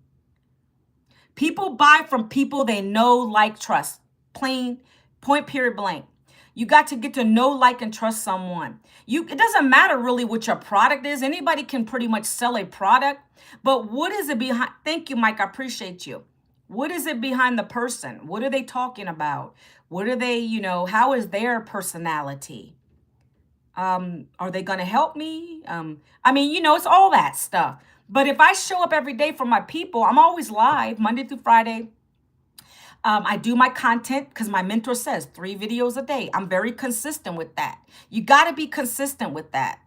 People buy from people they know, like, trust. Plain, point, period, blank. You got to get to know, like, and trust someone. It doesn't matter really what your product is. Anybody can pretty much sell a product. But what is it behind? Thank you, Mike. I appreciate you. What is it behind the person? What are they talking about? What are they, how is their personality? Are they going to help me? It's all that stuff. But if I show up every day for my people, I'm always live Monday through Friday. I do my content because my mentor says 3 videos a day. I'm very consistent with that. You got to be consistent with that.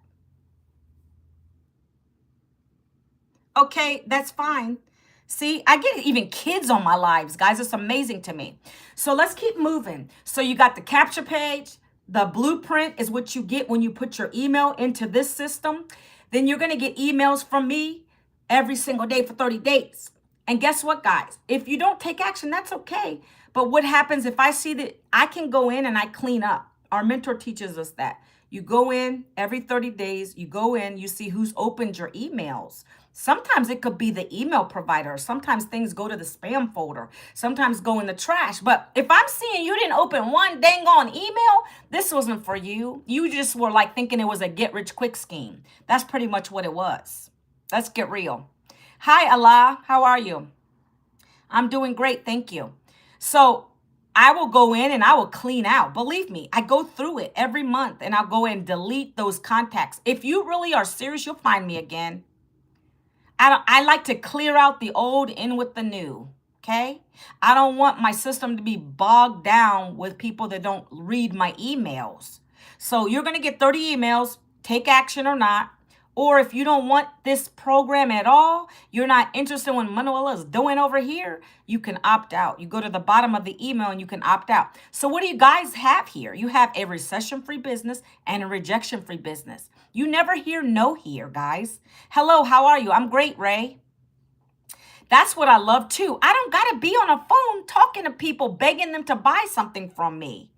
Okay, that's fine. See, I get even kids on my lives, guys. It's amazing to me. So let's keep moving. So you got the capture page. The blueprint is what you get when you put your email into this system. Then you're going to get emails from me every single day for 30 days. And guess what, guys? If you don't take action, that's okay. But what happens if I see that I can go in and I clean up? Our mentor teaches us that. You go in every 30 days, you go in, you see who's opened your emails. Sometimes it could be the email provider. Sometimes things go to the spam folder. Sometimes go in the trash. But if I'm seeing you didn't open one dang on email, this wasn't for you. You just were like thinking it was a get rich quick scheme. That's pretty much what it was. Let's get real. Hi, Allah. How are you? I'm doing great. Thank you. So I will go in and I will clean out. Believe me, I go through it every month and I'll go and delete those contacts. If you really are serious, you'll find me again. I like to clear out the old, in with the new. Okay? I don't want my system to be bogged down with people that don't read my emails. So you're going to get 30 emails, take action or not. Or if you don't want this program at all, you're not interested in what Manuela is doing over here, you can opt out. You go to the bottom of the email and you can opt out. So what do you guys have here? You have a recession-free business and a rejection-free business. You never hear no here, guys. Hello, how are you? I'm great, Ray. That's what I love too. I don't got to be on a phone talking to people, begging them to buy something from me.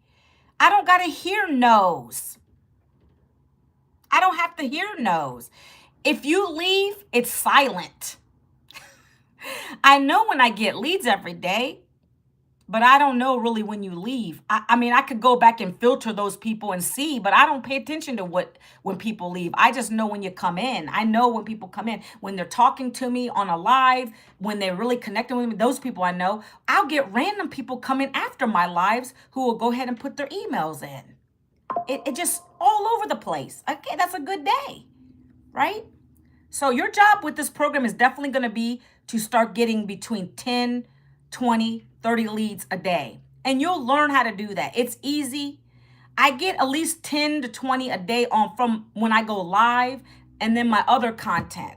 I don't got to hear no's. I don't have to hear no's. If you leave, it's silent. I know when I get leads every day, but I don't know really when you leave. I mean, I could go back and filter those people and see, but I don't pay attention to when people leave. I just know when you come in. I know when people come in, when they're talking to me on a live, when they're really connecting with me, those people I know. I'll get random people coming after my lives who will go ahead and put their emails in. It just all over the place. Okay, that's a good day, right? So your job with this program is definitely going to be to start getting between 10, 20, 30 leads a day. And you'll learn how to do that. It's easy. I get at least 10 to 20 a day on from when I go live, and then my other content.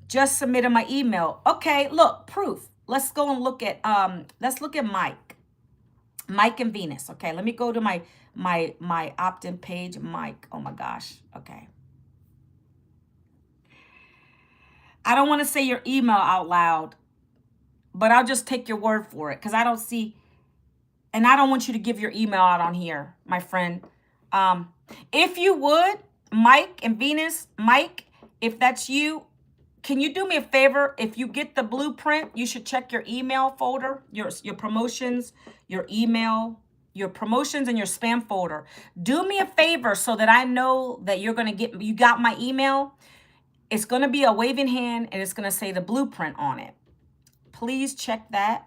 Just submitted my email. Okay, look, proof. Let's go and look at Mike. Mike and Venus. Okay, let me go to my opt-in page. Mike. Oh my gosh. Okay. I don't want to say your email out loud, but I'll just take your word for it because I don't see, and I don't want you to give your email out on here, my friend. If you would, Mike and Venus, Mike, if that's you, can you do me a favor? If you get the blueprint, you should check your email folder, your promotions, your email, your promotions and your spam folder. Do me a favor so that I know that you got my email. It's going to be a waving hand and it's going to say the blueprint on it. Please check that.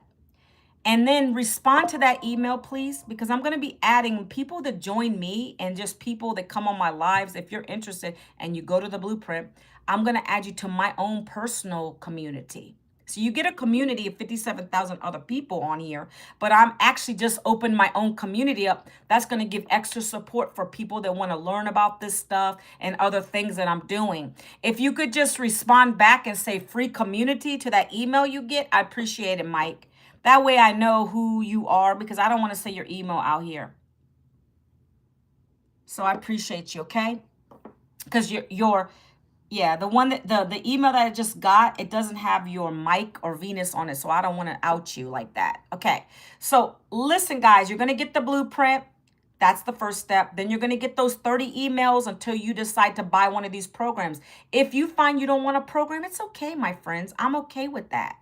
And then respond to that email, please, because I'm going to be adding people that join me and just people that come on my lives. If you're interested and you go to the blueprint, I'm going to add you to my own personal community. So you get a community of 57,000 other people on here, but I'm actually just opened my own community up. That's going to give extra support for people that want to learn about this stuff and other things that I'm doing. If you could just respond back and say free community to that email you get, I appreciate it, Mike. That way I know who you are because I don't want to say your email out here. So I appreciate you, okay? Because yeah, the one that the email that I just got, it doesn't have your Mike or Venus on it, so I don't want to out you like that. Okay, so listen, guys, you're going to get the blueprint. That's the first step. Then you're going to get those 30 emails until you decide to buy one of these programs. If you find you don't want a program, it's okay, my friends. I'm okay with that.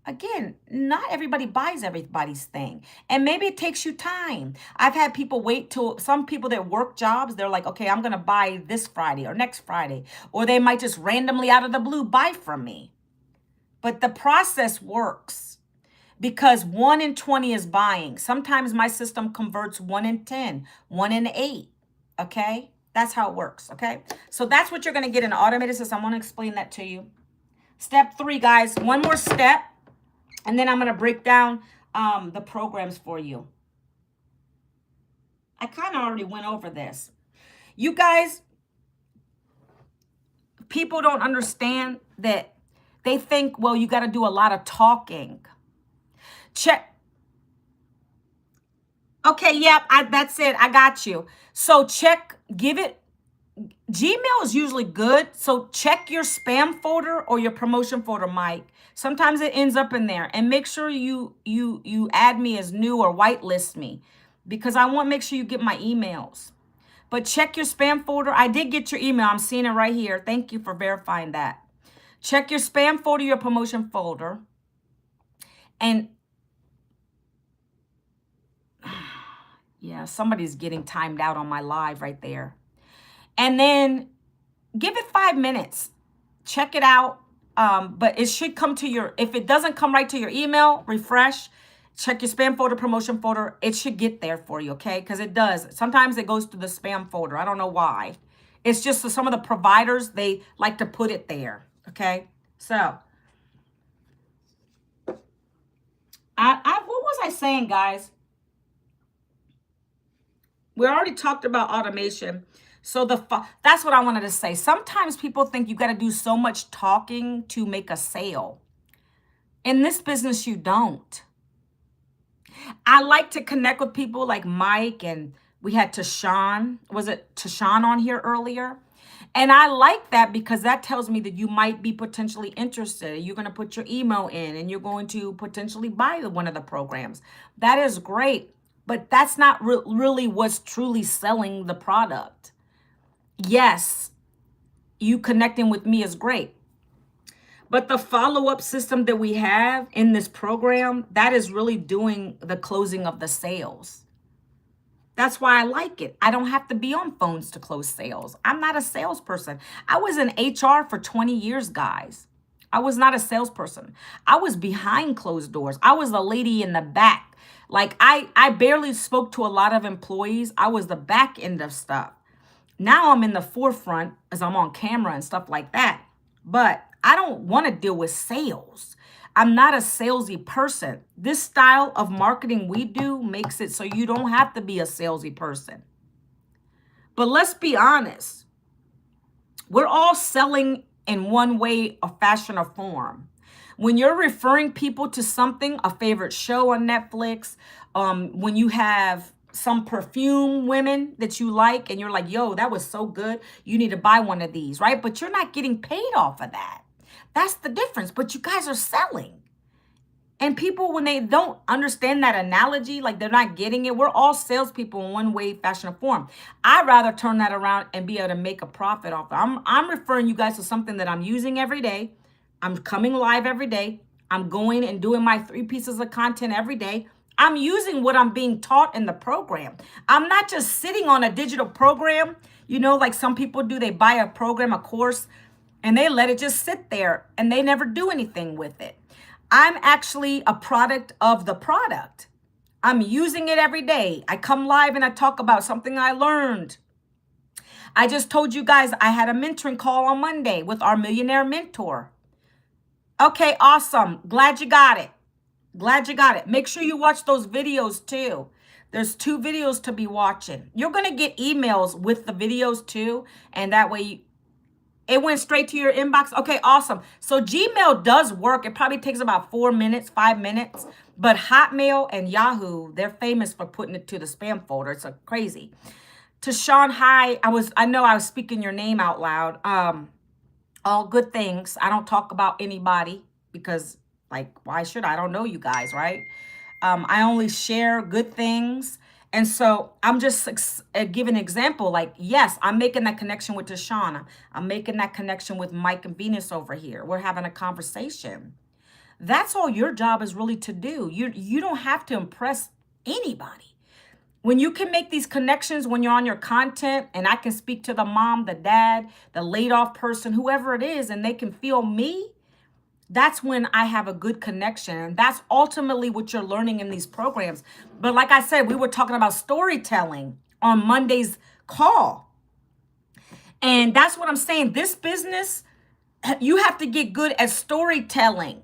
Again, not everybody buys everybody's thing. And maybe it takes you time. I've had people wait till some people that work jobs, they're like, okay, I'm going to buy this Friday or next Friday. Or they might just randomly out of the blue buy from me. But the process works because 1 in 20 is buying. Sometimes my system converts 1 in 10, 1 in 8. Okay? That's how it works. Okay? So that's what you're going to get in an automated system. I want to explain that to you. Step 3, guys. One more step. And then I'm going to break down the programs for you. I kind of already went over this. You guys, people don't understand that. They think, well, you got to do a lot of talking. Check. Okay, yep, that's it. I got you. So give it. Gmail is usually good. So check your spam folder or your promotion folder, Mike. Sometimes it ends up in there. And make sure you add me as new or whitelist me because I want to make sure you get my emails. But check your spam folder. I did get your email. I'm seeing it right here. Thank you for verifying that. Check your spam folder, your promotion folder. And yeah, somebody's getting timed out on my live right there. And then give it 5 minutes. Check it out. But it should come to your, if it doesn't come right to your email, refresh, check your spam folder, promotion folder. It should get there for you, okay? Because it does. Sometimes it goes to the spam folder. I don't know why. It's just some of the providers, they like to put it there, okay? So, what was I saying, guys? We already talked about automation. So that's what I wanted to say. Sometimes people think you got to do so much talking to make a sale. In this business, you don't. I like to connect with people like Mike, and we had Tashawn. Was it Tashawn on here earlier? And I like that because that tells me that you might be potentially interested. You're going to put your email in and you're going to potentially buy one of the programs. That is great, but that's not really what's truly selling the product. Yes, you connecting with me is great. But the follow-up system that we have in this program, that is really doing the closing of the sales. That's why I like it. I don't have to be on phones to close sales. I'm not a salesperson. I was in HR for 20 years, guys. I was not a salesperson. I was behind closed doors. I was the lady in the back. Like I barely spoke to a lot of employees. I was the back end of stuff. Now I'm in the forefront as I'm on camera and stuff like that. But I don't want to deal with sales. I'm not a salesy person. This style of marketing we do makes it so you don't have to be a salesy person. But let's be honest. We're all selling in one way or fashion or form. When you're referring people to something, a favorite show on Netflix, when you have some perfume women that you like and you're like, yo, that was so good, you need to buy one of these, right? But you're not getting paid off of that. That's the difference. But you guys are selling. And people, when they don't understand that analogy, like they're not getting it, we're all salespeople in one way, fashion, or form. I'd rather turn that around and be able to make a profit off it. I'm referring you guys to something that I'm using every day. I'm coming live every day. I'm going and doing my 3 pieces of content every day. I'm using what I'm being taught in the program. I'm not just sitting on a digital program, like some people do. They buy a program, a course, and they let it just sit there and they never do anything with it. I'm actually a product of the product. I'm using it every day. I come live and I talk about something I learned. I just told you guys I had a mentoring call on Monday with our millionaire mentor. Okay, awesome. Glad you got it. Make sure you watch those videos too. There's 2 videos to be watching. You're going to get emails with the videos too. And that way it went straight to your inbox. Okay, awesome. So Gmail does work. It probably takes about 4 minutes, 5 minutes. But Hotmail and Yahoo, they're famous for putting it to the spam folder. It's crazy. To Sean, hi. I know I was speaking your name out loud. All good things. I don't talk about anybody because, why should I? I don't know you guys, right? I only share good things. And so I'm just giving an example. Yes, I'm making that connection with Deshauna. I'm making that connection with Mike and Venus over here. We're having a conversation. That's all your job is really to do. You don't have to impress anybody. When you can make these connections when you're on your content, and I can speak to the mom, the dad, the laid off person, whoever it is, and they can feel me, that's when I have a good connection. And that's ultimately what you're learning in these programs. But like I said, we were talking about storytelling on Monday's call. And that's what I'm saying. This business, you have to get good at storytelling.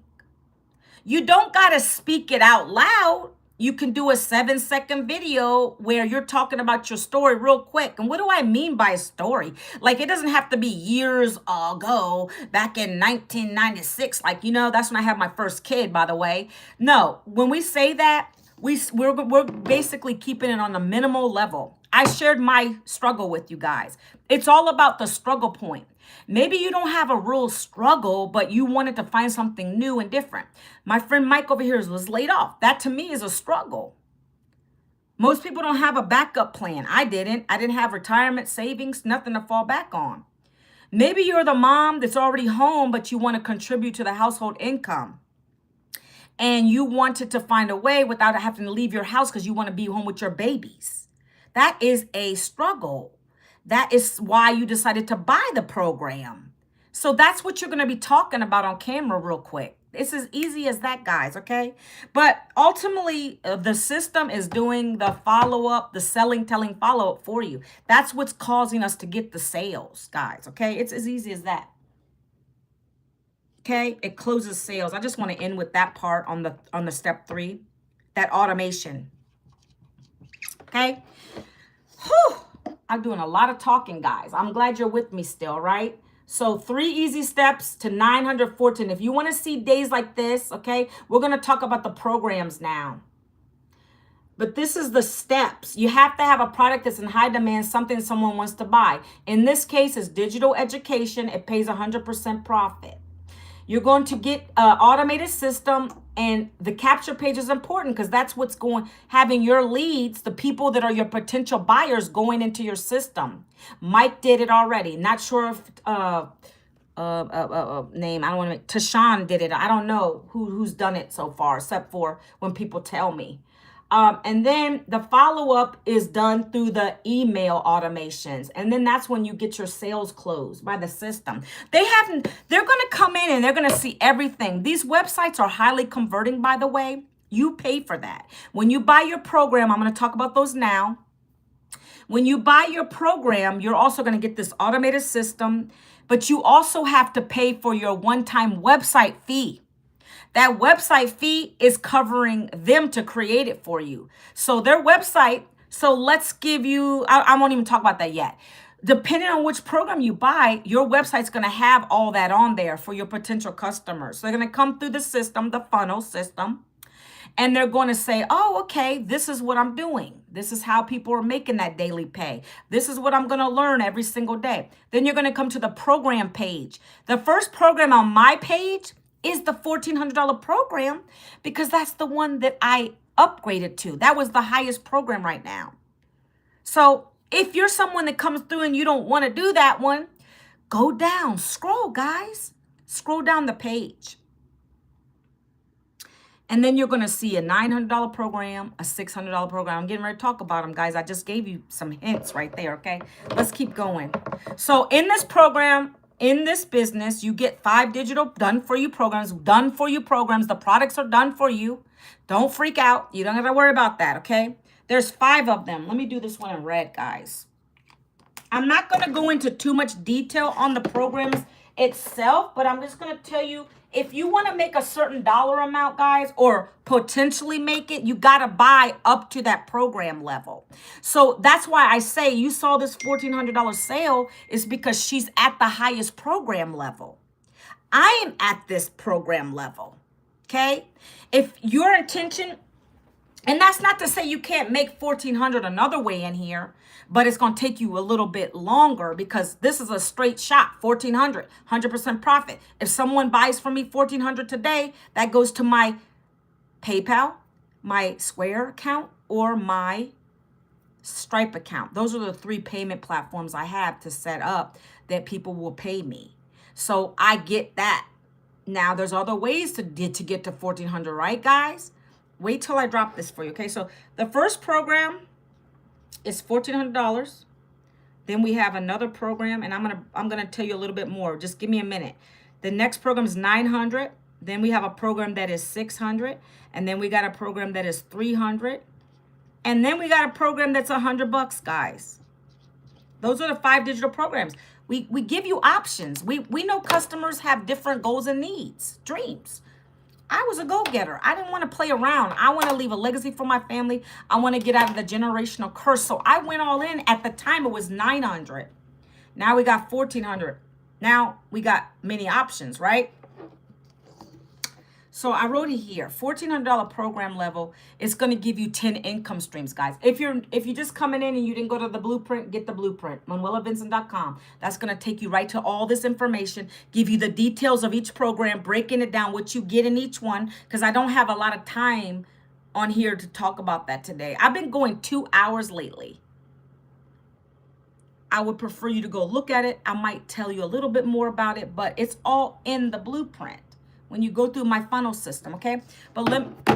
You don't got to speak it out loud. You can do a 7-second video where you're talking about your story real quick. And what do I mean by story? It doesn't have to be years ago, back in 1996. That's when I had my first kid, by the way. No, when we say that, we're basically keeping it on a minimal level. I shared my struggle with you guys. It's all about the struggle point. Maybe you don't have a real struggle, but you wanted to find something new and different. My friend Mike over here was laid off. That to me is a struggle. Most people don't have a backup plan. I didn't have retirement savings, nothing to fall back on. Maybe you're the mom that's already home, but you want to contribute to the household income. And you wanted to find a way without having to leave your house because you want to be home with your babies. That is a struggle. That is why you decided to buy the program. So that's what you're going to be talking about on camera real quick. It's as easy as that, guys, okay? But ultimately, the system is doing the follow-up, the selling, telling follow-up for you. That's what's causing us to get the sales, guys, okay? It's as easy as that. Okay, it closes sales. I just want to end with that part on the step 3, that automation. Okay? Whew. I'm doing a lot of talking, guys. I'm glad you're with me still, right? So 3 easy steps to 914. If you want to see days like this, okay, we're going to talk about the programs now. But this is the steps. You have to have a product that's in high demand, something someone wants to buy. In this case, it's digital education. It pays 100% profit. You're going to get an automated system, and the capture page is important because that's what's having your leads, the people that are your potential buyers going into your system. Mike did it already. Not sure if name. I don't want to make Tashawn did it. I don't know who's done it so far, except for when people tell me. And then the follow-up is done through the email automations. And then that's when you get your sales closed by the system. They're going to come in and they're going to see everything. These websites are highly converting, by the way. You pay for that. When you buy your program, I'm going to talk about those now. When you buy your program, you're also going to get this automated system, but you also have to pay for your one-time website fee. That website fee is covering them to create it for you. So their website, so let's give you, I won't even talk about that yet. Depending on which program you buy, your website's going to have all that on there for your potential customers. So they're going to come through the system, the funnel system, and they're going to say, oh, okay, this is what I'm doing. This is how people are making that daily pay. This is what I'm going to learn every single day. Then you're going to come to the program page. The first program on my page is the $1,400 program because that's the one that I upgraded to. That was the highest program right now. So if you're someone that comes through and you don't want to do that one, go down, scroll, guys. Scroll down the page. And then you're going to see a $900 program, a $600 program. I'm getting ready to talk about them, guys. I just gave you some hints right there, okay? Let's keep going. So in this program, in this business, you get 5 digital done-for-you programs. Done-for-you programs. The products are done for you. Don't freak out. You don't have to worry about that, okay? There's 5 of them. Let me do this one in red, guys. I'm not going to go into too much detail on the programs itself, but I'm just going to tell you, if you want to make a certain dollar amount, guys, or potentially make it, you got to buy up to that program level. So that's why I say you saw this $1,400 sale is because she's at the highest program level. I am at this program level, okay? If your intention, and that's not to say you can't make $1,400 another way in here, but it's going to take you a little bit longer because this is a straight shot, $1,400, 100% profit. If someone buys from me $1,400 today, that goes to my PayPal, my Square account, or my Stripe account. Those are the 3 payment platforms I have to set up that people will pay me. So I get that. Now, there's other ways to get to $1,400, right, guys? Wait till I drop this for you, okay? So the first program is $1,400. Then we have another program, and I'm gonna tell you a little bit more. Just give me a minute. The next program is $900. Then we have a program that is $600, and then we got a program that is $300, and then we got a program that's $100, guys. Those are the 5 digital programs. We give you options. We know customers have different goals and needs, dreams. I was a go-getter. I didn't want to play around. I want to leave a legacy for my family. I want to get out of the generational curse. So I went all in. At the time, it was $900. Now we got $1,400. Now we got many options, right? So I wrote it here. $1,400 program level is going to give you 10 income streams, guys. If you're just coming in and you didn't go to the blueprint, get the blueprint. ManuelaVincent.com. That's going to take you right to all this information, give you the details of each program, breaking it down, what you get in each one, because I don't have a lot of time on here to talk about that today. I've been going 2 hours lately. I would prefer you to go look at it. I might tell you a little bit more about it, but it's all in the blueprint when you go through my funnel system, okay? But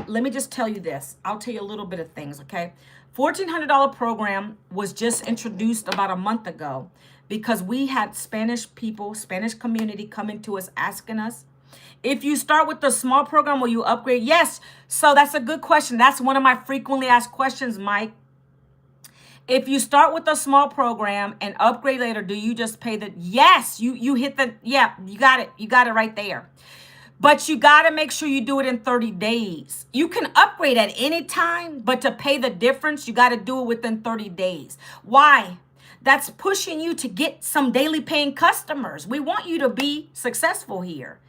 let me just tell you this. I'll tell you a little bit of things, okay? $1,400 program was just introduced about a month ago because we had Spanish people, Spanish community coming to us asking us, if you start with the small program, will you upgrade? Yes. So that's a good question. That's one of my frequently asked questions, Mike. If you start with a small program and upgrade later, do you just pay the, yes, you hit the, yeah, you got it. You got it right there. But you got to make sure you do it in 30 days. You can upgrade at any time, but to pay the difference, you got to do it within 30 days. Why? That's pushing you to get some daily paying customers. We want you to be successful here.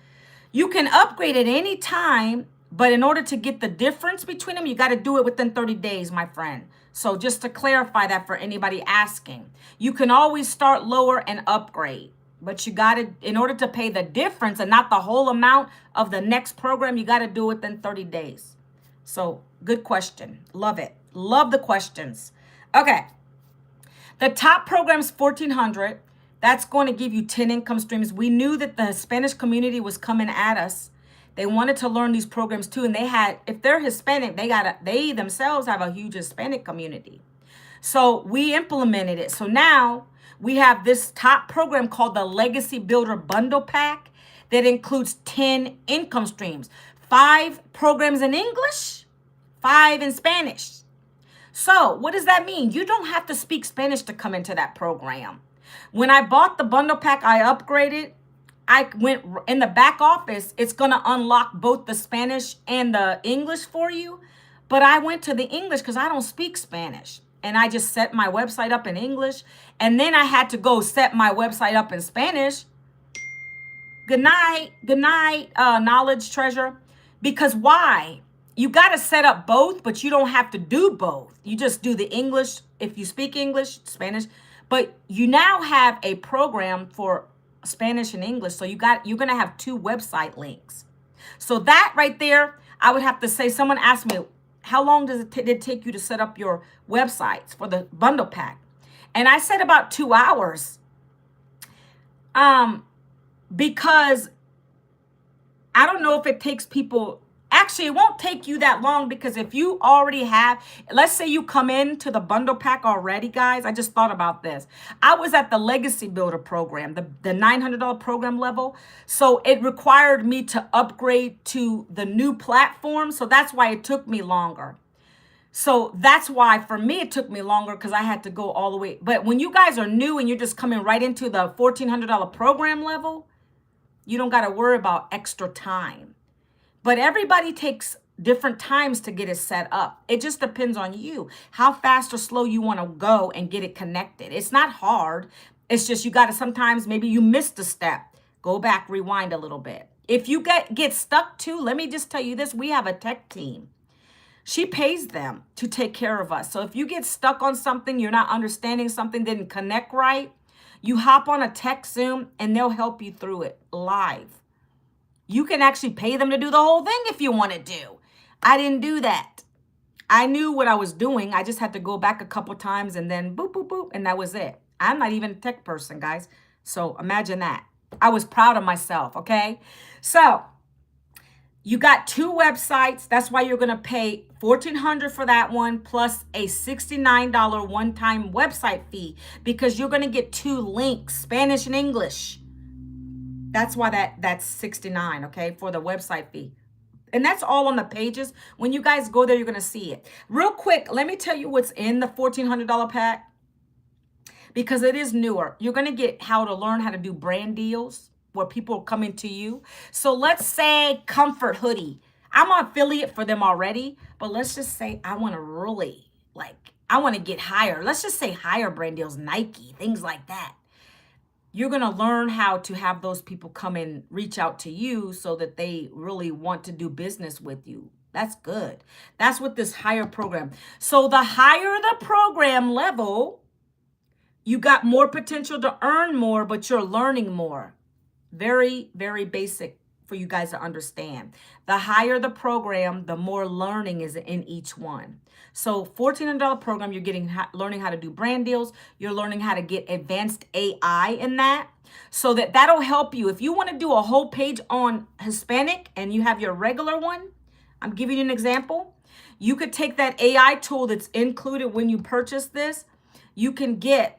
You can upgrade at any time, but in order to get the difference between them, you got to do it within 30 days, my friend. So just to clarify that for anybody asking, you can always start lower and upgrade. But you got to, in order to pay the difference and not the whole amount of the next program, you got to do it within 30 days. So good question. Love it. Love the questions. Okay. The top program's $1,400. That's going to give you 10 income streams. We knew that the Spanish community was coming at us. They wanted to learn these programs too. And they had, if they're Hispanic, they themselves have a huge Hispanic community. So we implemented it. So now we have this top program called the Legacy Builder Bundle Pack that includes 10 income streams, 5 programs in English, 5 in Spanish. So what does that mean? You don't have to speak Spanish to come into that program. When I bought the bundle pack, I upgraded. I went in the back office. It's going to unlock both the Spanish and the English for you. But I went to the English because I don't speak Spanish. And I just set my website up in English. And then I had to go set my website up in Spanish. Good night, knowledge treasure. Because why? You got to set up both, but you don't have to do both. You just do the English if you speak English, Spanish. But you now have a program for Spanish and English. So you're going to have 2 website links. So that right there, I would have to say, someone asked me, how long does it take you to set up your websites for the bundle pack? And I said about 2 hours. Because I don't know if it takes people. Actually, it won't take you that long, because if you already have, let's say you come into the bundle pack already, guys. I just thought about this. I was at the Legacy Builder program, the $900 program level. So it required me to upgrade to the new platform. So that's why it took me longer. So that's why for me, it took me longer, because I had to go all the way. But when you guys are new and you're just coming right into the $1,400 program level, you don't got to worry about extra time. But everybody takes different times to get it set up. It just depends on you, how fast or slow you want to go and get it connected. It's not hard. It's just you got to, sometimes maybe you missed a step. Go back, rewind a little bit. If you get stuck too, let me just tell you this. We have a tech team. She pays them to take care of us. So if you get stuck on something, you're not understanding something, didn't connect right, you hop on a tech Zoom and they'll help you through it live. You can actually pay them to do the whole thing if you want to do. I didn't do that. I knew what I was doing. I just had to go back a couple times and then boop, boop, boop. And that was it. I'm not even a tech person, guys. So imagine that. I was proud of myself, okay? So you got 2 websites. That's why you're going to pay $1,400 for that one, plus a $69 one-time website fee, because you're going to get 2 links, Spanish and English. That's why that's $69, okay, for the website fee. And that's all on the pages. When you guys go there, you're going to see it. Real quick, let me tell you what's in the $1,400 pack, because it is newer. You're going to get how to learn how to do brand deals where people are coming to you. So let's say Comfort Hoodie. I'm an affiliate for them already, but let's just say I want to really, I want to get higher. Let's just say higher brand deals, Nike, things like that. You're going to learn how to have those people come and reach out to you so that they really want to do business with you. That's good. That's what this higher program. So the higher the program level, you got more potential to earn more, but you're learning more. Very, very basic for you guys to understand. The higher the program, the more learning is in each one. So $1,400 program, you're learning how to do brand deals. You're learning how to get advanced AI in that, so that'll help you. If you want to do a whole page on Hispanic and you have your regular one, I'm giving you an example. You could take that AI tool that's included when you purchase this. You can get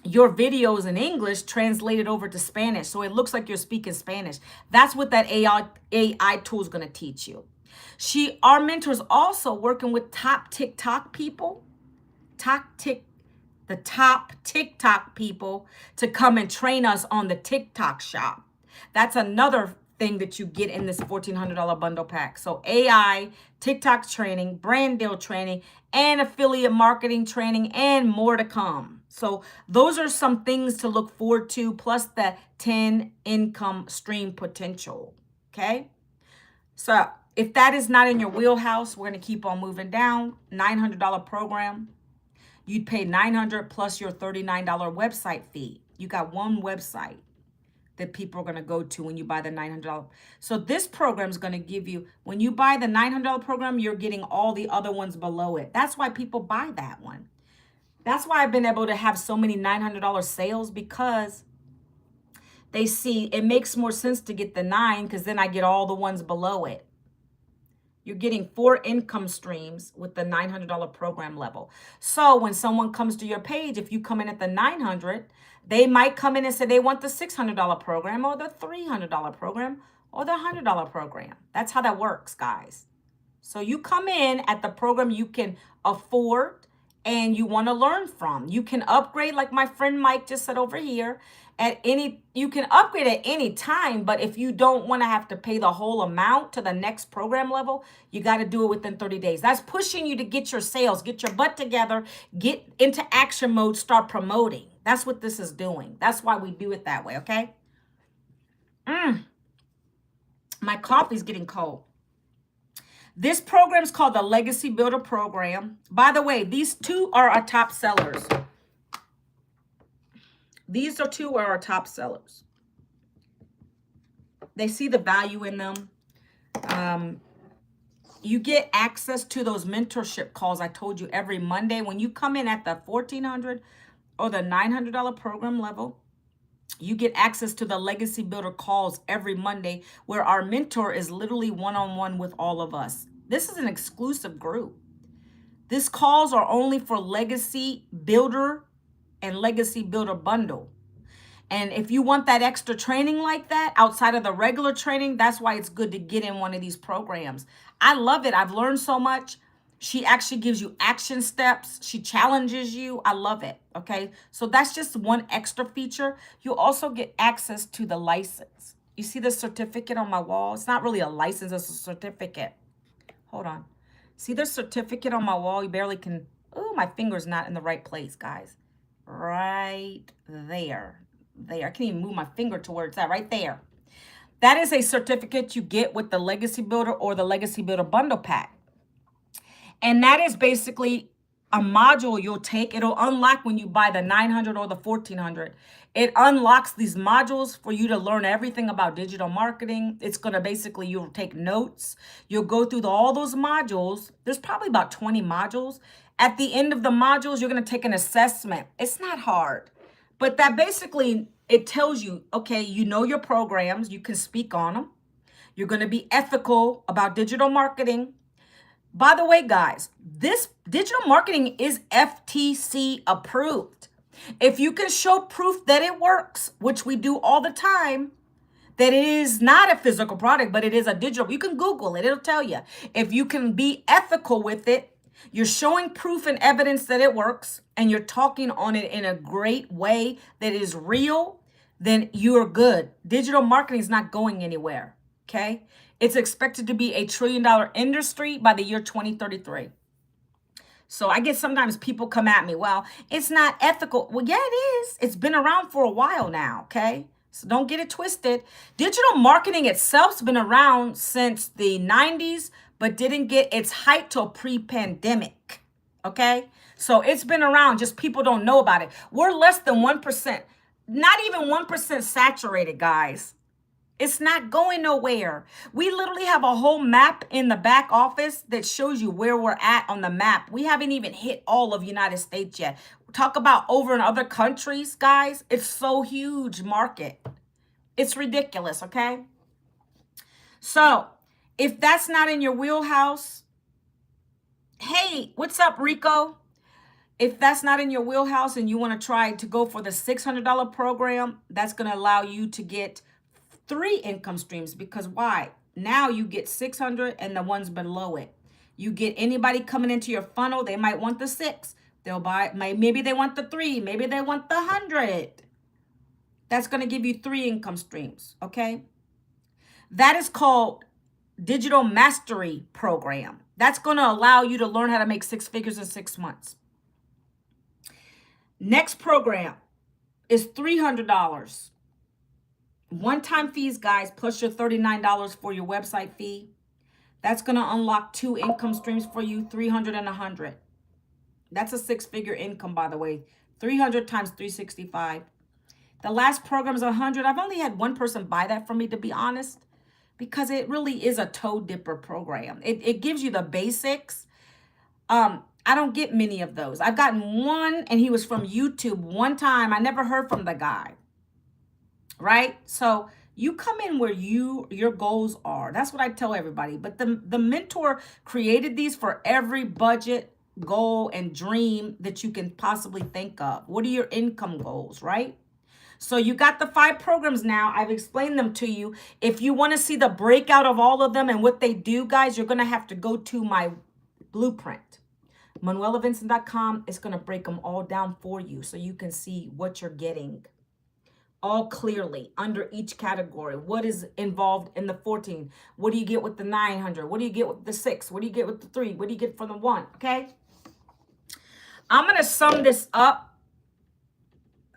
your videos in English translated over to Spanish, so it looks like you're speaking Spanish. That's what that AI tool is going to teach you. Our mentor's also working with top TikTok people, the top TikTok people, to come and train us on the TikTok shop. That's another thing that you get in this $1,400 bundle pack. So AI, TikTok training, brand deal training, and affiliate marketing training, and more to come. So those are some things to look forward to, plus the 10 income stream potential, okay? So if that is not in your wheelhouse, we're going to keep on moving down. $900 program. You'd pay $900 plus your $39 website fee. You got one website that people are going to go to when you buy the $900. So this program is going to give you, when you buy the $900 program, you're getting all the other ones below it. That's why people buy that one. That's why I've been able to have so many $900 sales, because They see it makes more sense to get the 9 because then I get all the ones below it. You're getting 4 income streams with the $900 program level. So when someone comes to your page, if you come in at the 900, they might come in and say they want the $600 program or the $300 program or the $100 program. That's how that works, guys. So you come in at the program you can afford and you want to learn from. You can upgrade, like my friend Mike just said over here, you can upgrade at any time, but if you don't want to have to pay the whole amount to the next program level, you got to do it within 30 days. That's pushing you to get your sales, get your butt together, get into action mode, start promoting. That's what this is doing. That's why we do it that way, okay? My coffee's getting cold. This program is called the Legacy Builder Program. By the way, these two are our top sellers. These are two are our top sellers. They see the value in them. You get access to those mentorship calls I told you every Monday. When you come in at the $1,400 or the $900 program level, you get access to the Legacy Builder calls every Monday where our mentor is literally one-on-one with all of us. This is an exclusive group. These calls are only for Legacy Builder and Legacy Builder Bundle. And if you want that extra training like that outside of the regular training, that's why it's good to get in one of these programs. I love it. I've learned so much. She actually gives you action steps. She challenges you. I love it. Okay. So that's just one extra feature. You also get access to the license. You see the certificate on my wall? It's not really a license. It's a certificate. Hold on. See the certificate on my wall? You barely can. Oh, my finger's not in the right place, guys. Right there. There. I can't even move my finger to where it's at. Right there. That is a certificate you get with the Legacy Builder or the Legacy Builder Bundle Pack. And that is basically a module you'll take. It'll unlock when you buy the 900 or the 1400. It unlocks these modules for you to learn everything about digital marketing. It's going to basically, you'll take notes. You'll go through all those modules. There's probably about 20 modules. At the end of the modules, you're going to take an assessment. It's not hard. But that basically, it tells you, okay, you know your programs. You can speak on them. You're going to be ethical about digital marketing. By the way, guys, this digital marketing is FTC approved. If you can show proof that it works, which we do all the time, that it is not a physical product, but it is a digital, you can Google it. It'll tell you. If you can be ethical with it, you're showing proof and evidence that it works, and you're talking on it in a great way that is real, then you're good. Digital marketing is not going anywhere, okay? It's expected to be a $1 trillion industry by the year 2033. So I get sometimes people come at me, well, it's not ethical. Well, yeah, it is. It's been around for a while now, okay? So don't get it twisted. Digital marketing itself's been around since the 90s, but didn't get its height till pre-pandemic, okay? So it's been around, just people don't know about it. We're less than 1%, not even 1% saturated, guys. It's not going nowhere. We literally have a whole map in the back office that shows you where we're at on the map. We haven't even hit all of United States yet. Talk about over in other countries, guys. It's so huge market. It's ridiculous, okay? So if that's not in your wheelhouse, hey, what's up, Rico? If that's not in your wheelhouse and you want to try to go for the $600 program, that's going to allow you to get 3 income streams. Because why? Now you get 600 and the ones below it. You get anybody coming into your funnel, they might want the 6. They'll buy, maybe they want the 3, maybe they want the 100. That's going to give you 3 income streams, okay? That is called Digital Mastery Program. That's going to allow you to learn how to make 6 figures in 6 months. Next program is $300. One-time fees, guys, plus your $39 for your website fee. That's going to unlock 2 income streams for you, 300 and 100. That's a 6-figure income, by the way. 300 times 365. The last program is 100. I've only had one person buy that from me, to be honest, because it really is a toe dipper program. It gives you the basics. I don't get many of those. I've gotten one, and he was from YouTube one time. I never heard from the guy. right? So you come in where your goals are. That's what I tell everybody. But the mentor created these for every budget, goal, and dream that you can possibly think of. What are your income goals, right? So you got the 5 programs now. I've explained them to you. If you want to see the breakout of all of them and what they do, guys, you're going to have to go to my blueprint. ManuelaVincent.com is going to break them all down for you so you can see what you're getting all clearly under each category. What is involved in the 14? What do you get with the 900? What do you get with the 6? What do you get with the 3? What do you get from the 1? Okay? I'm going to sum this up.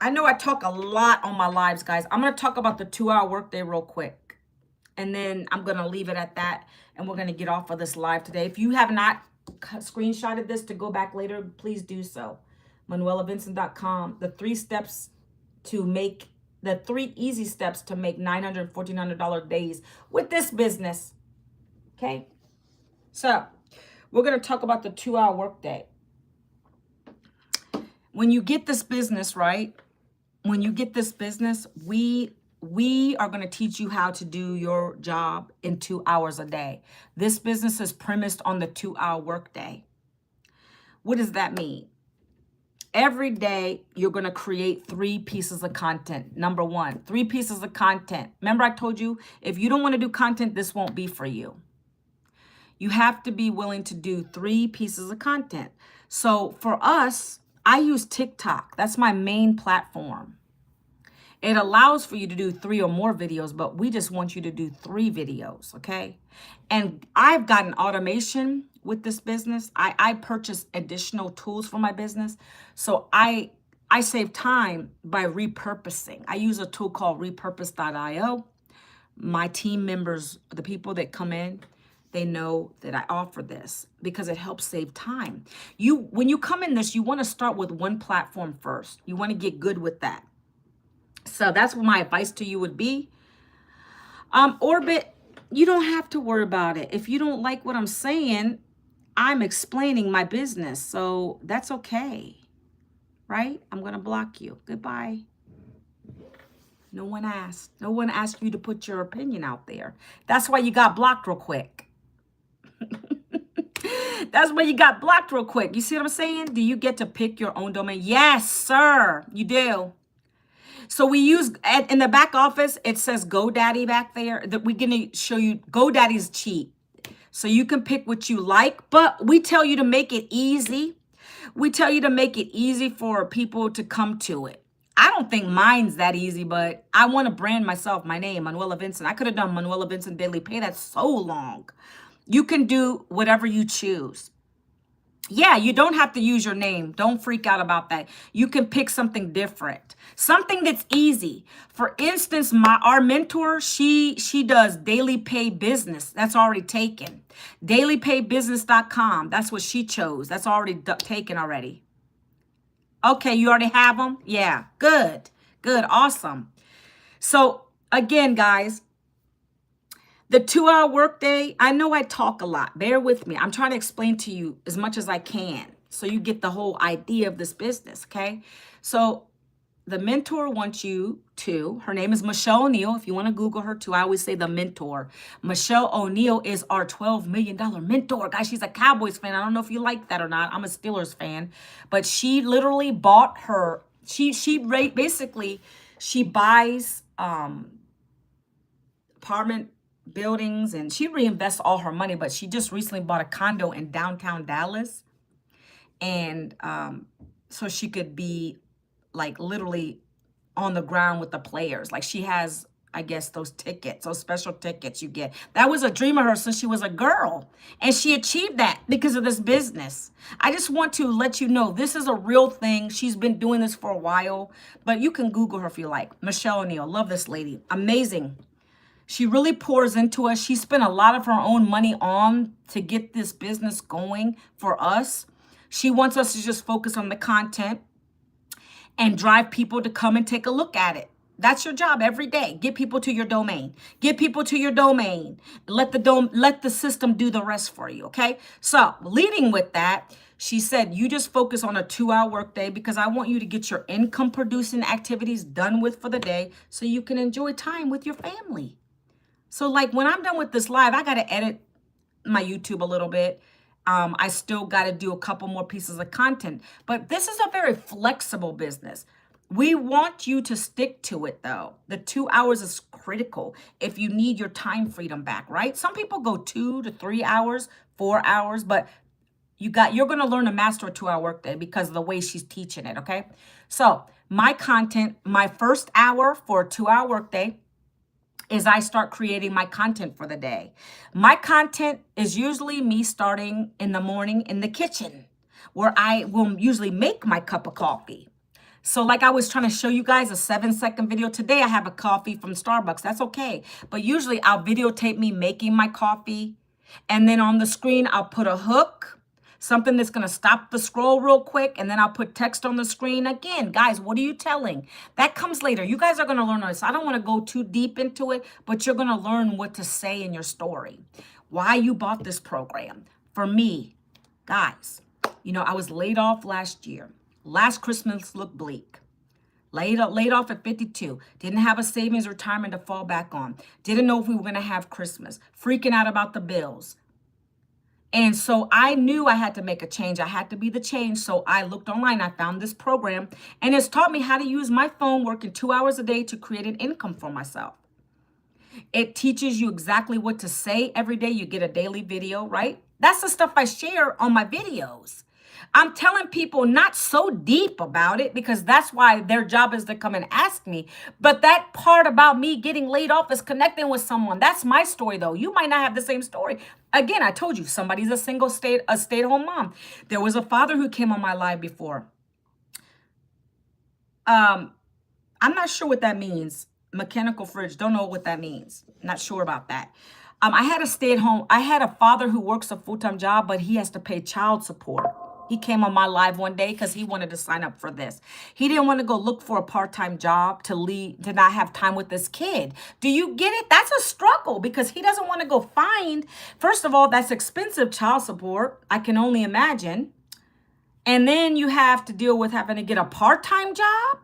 I know I talk a lot on my lives, guys. I'm going to talk about the 2-hour workday real quick. And then I'm going to leave it at that. And we're going to get off of this live today. If you have not screenshotted this to go back later, please do so. ManuelaVincent.com. The 3 steps to make, the 3 easy steps to make $900, $1,400 days with this business. Okay? So we're going to talk about the 2-hour workday. When you get this business, right? When you get this business, we are going to teach you how to do your job in 2 hours a day. This business is premised on the 2-hour workday. What does that mean? Every day, you're going to create 3 pieces of content. Number 1, 3 pieces of content. Remember I told you, if you don't want to do content, this won't be for you. You have to be willing to do 3 pieces of content. So for us, I use TikTok. That's my main platform. It allows for you to do 3 or more videos, but we just want you to do 3 videos, okay? And I've gotten automation with this business. I purchase additional tools for my business. So I save time by repurposing. I use a tool called repurpose.io. My team members, the people that come in, they know that I offer this because it helps save time. When you come in this, you want to start with one platform first. You want to get good with that. So that's what my advice to you would be. Orbit, you don't have to worry about it. If you don't like what I'm saying, I'm explaining my business. So that's okay, right? I'm going to block you. Goodbye. No one asked. No one asked you to put your opinion out there. That's why you got blocked real quick. That's why you got blocked real quick. You see what I'm saying? Do you get to pick your own domain? Yes, sir, you do. So we use, in the back office, it says GoDaddy back there. That we're going to show you, GoDaddy's cheap. So you can pick what you like, but we tell you to make it easy. We tell you to make it easy for people to come to it. I don't think mine's that easy, but I want to brand myself, my name, Manuela Vincent. I could have done Manuela Vincent Daily Pay. That's so long. You can do whatever you choose. Yeah, you don't have to use your name. Don't freak out about that. You can pick something different, something that's easy. For instance, our mentor, she does daily pay business. That's already taken. Dailypaybusiness.com. That's what she chose. That's already taken already. Okay, you already have them? Yeah, good, awesome. So again, guys, the 2-hour workday, I know I talk a lot. Bear with me. I'm trying to explain to you as much as I can so you get the whole idea of this business, okay? So the mentor wants you to, her name is Michelle O'Neill. If you want to Google her too, I always say the mentor. Michelle O'Neill is our $12 million mentor. Guys, she's a Cowboys fan. I don't know if you like that or not. I'm a Steelers fan. But she literally bought her, basically, she buys apartment buildings and she reinvests all her money, but she just recently bought a condo in downtown Dallas. And so she could be like literally on the ground with the players. Like she has, I guess, those tickets, those special tickets you get. That was a dream of hers since she was a girl. And she achieved that because of this business. I just want to let you know this is a real thing. She's been doing this for a while, but you can Google her if you like. Michelle O'Neill. Love this lady. Amazing. She really pours into us. She spent a lot of her own money on to get this business going for us. She wants us to just focus on the content and drive people to come and take a look at it. That's your job every day. Get people to your domain. Get people to your domain. Let the system do the rest for you, okay? So leading with that, She said, you just focus on a 2-hour workday because I want you to get your income producing activities done with for the day so you can enjoy time with your family. So like when I'm done with this live, I got to edit my YouTube a little bit. I still got to do a couple more pieces of content, but this is a very flexible business. We want you to stick to it though. The 2 hours is critical if you need your time freedom back, right? Some people go 2 to 3 hours, 4 hours, but you're going to learn to master a 2-hour workday because of the way she's teaching it. Okay. So my content, my first hour for a 2-hour workday is I start creating my content for the day. My content is usually me starting in the morning in the kitchen where I will usually make my cup of coffee. So like I was trying to show you guys a 7-second video. Today I have a coffee from Starbucks. That's okay. But usually I'll videotape me making my coffee. And then on the screen, I'll put a hook, something that's going to stop the scroll real quick. And then I'll put text on the screen. Again, guys, what are you telling? That comes later. You guys are going to learn this. I don't want to go too deep into it, but you're going to learn what to say in your story. Why you bought this program. For me, guys, I was laid off last year. Last Christmas looked bleak. Laid off at 52. Didn't have a savings retirement to fall back on. Didn't know if we were going to have Christmas. Freaking out about the bills. And so I knew I had to make a change. I had to be the change. So I looked online. I found this program. And it's taught me how to use my phone working 2 hours a day to create an income for myself. It teaches you exactly what to say every day. You get a daily video, right? That's the stuff I share on my videos. I'm telling people not so deep about it because that's why their job is to come and ask me. But that part about me getting laid off is connecting with someone. That's my story, though. You might not have the same story. Again, I told you, somebody's a stay-at-home mom. There was a father who came on my live before. I'm not sure what that means. Mechanical fridge. Don't know what that means. Not sure about that. I had a father who works a full-time job, but he has to pay child support. He came on my live one day because he wanted to sign up for this. He didn't want to go look for a part-time job to not have time with this kid. Do you get it? That's a struggle because he doesn't want to go find. First of all, that's expensive child support. I can only imagine. And then you have to deal with having to get a part-time job.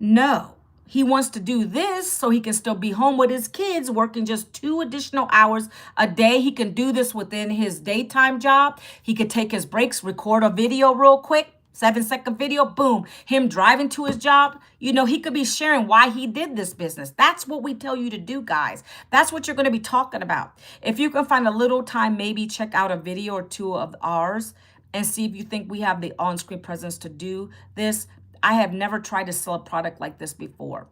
No. He wants to do this so he can still be home with his kids, working just 2 additional hours a day. He can do this within his daytime job. He could take his breaks, record a video real quick, 7-second video, boom. Him driving to his job. He could be sharing why he did this business. That's what we tell you to do, guys. That's what you're going to be talking about. If you can find a little time, maybe check out a video or 2 of ours and see if you think we have the on-screen presence to do this. I have never tried to sell a product like this before.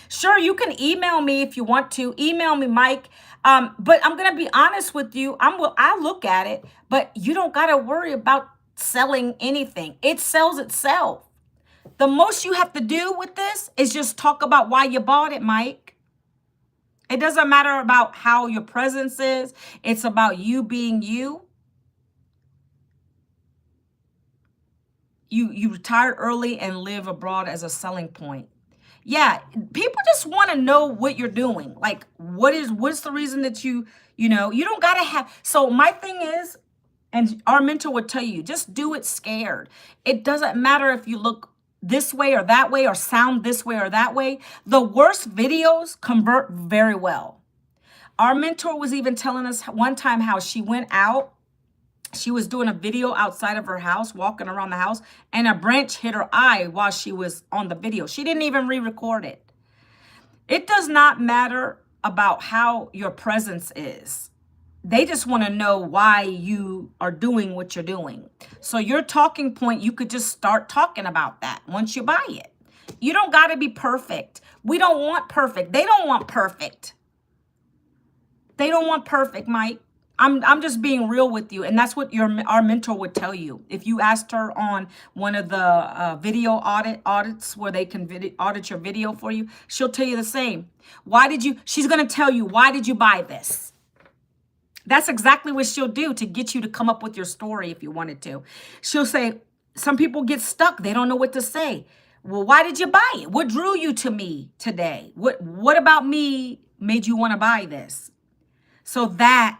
Sure, you can email me if you want to. Email me, Mike. But I'm going to be honest with you. I'll look at it, but you don't got to worry about selling anything. It sells itself. The most you have to do with this is just talk about why you bought it, Mike. It doesn't matter about how your presence is. It's about you being you. You retired early and live abroad as a selling point. Yeah, people just want to know what you're doing. Like, what's the reason that you don't got to have. So my thing is, and our mentor would tell you, just do it scared. It doesn't matter if you look this way or that way or sound this way or that way. The worst videos convert very well. Our mentor was even telling us one time how she went out. She was doing a video outside of her house, walking around the house, and a branch hit her eye while she was on the video. She didn't even re-record it. It does not matter about how your presence is. They just want to know why you are doing what you're doing. So your talking point, you could just start talking about that once you buy it. You don't got to be perfect. We don't want perfect. They don't want perfect. They don't want perfect, Mike. I'm just being real with you. And that's what our mentor would tell you. If you asked her on one of the video audits where they can audit your video for you, she'll tell you the same. She's going to tell you, why did you buy this? That's exactly what she'll do to get you to come up with your story if you wanted to. She'll say, some people get stuck. They don't know what to say. Well, why did you buy it? What drew you to me today? What about me made you want to buy this? So that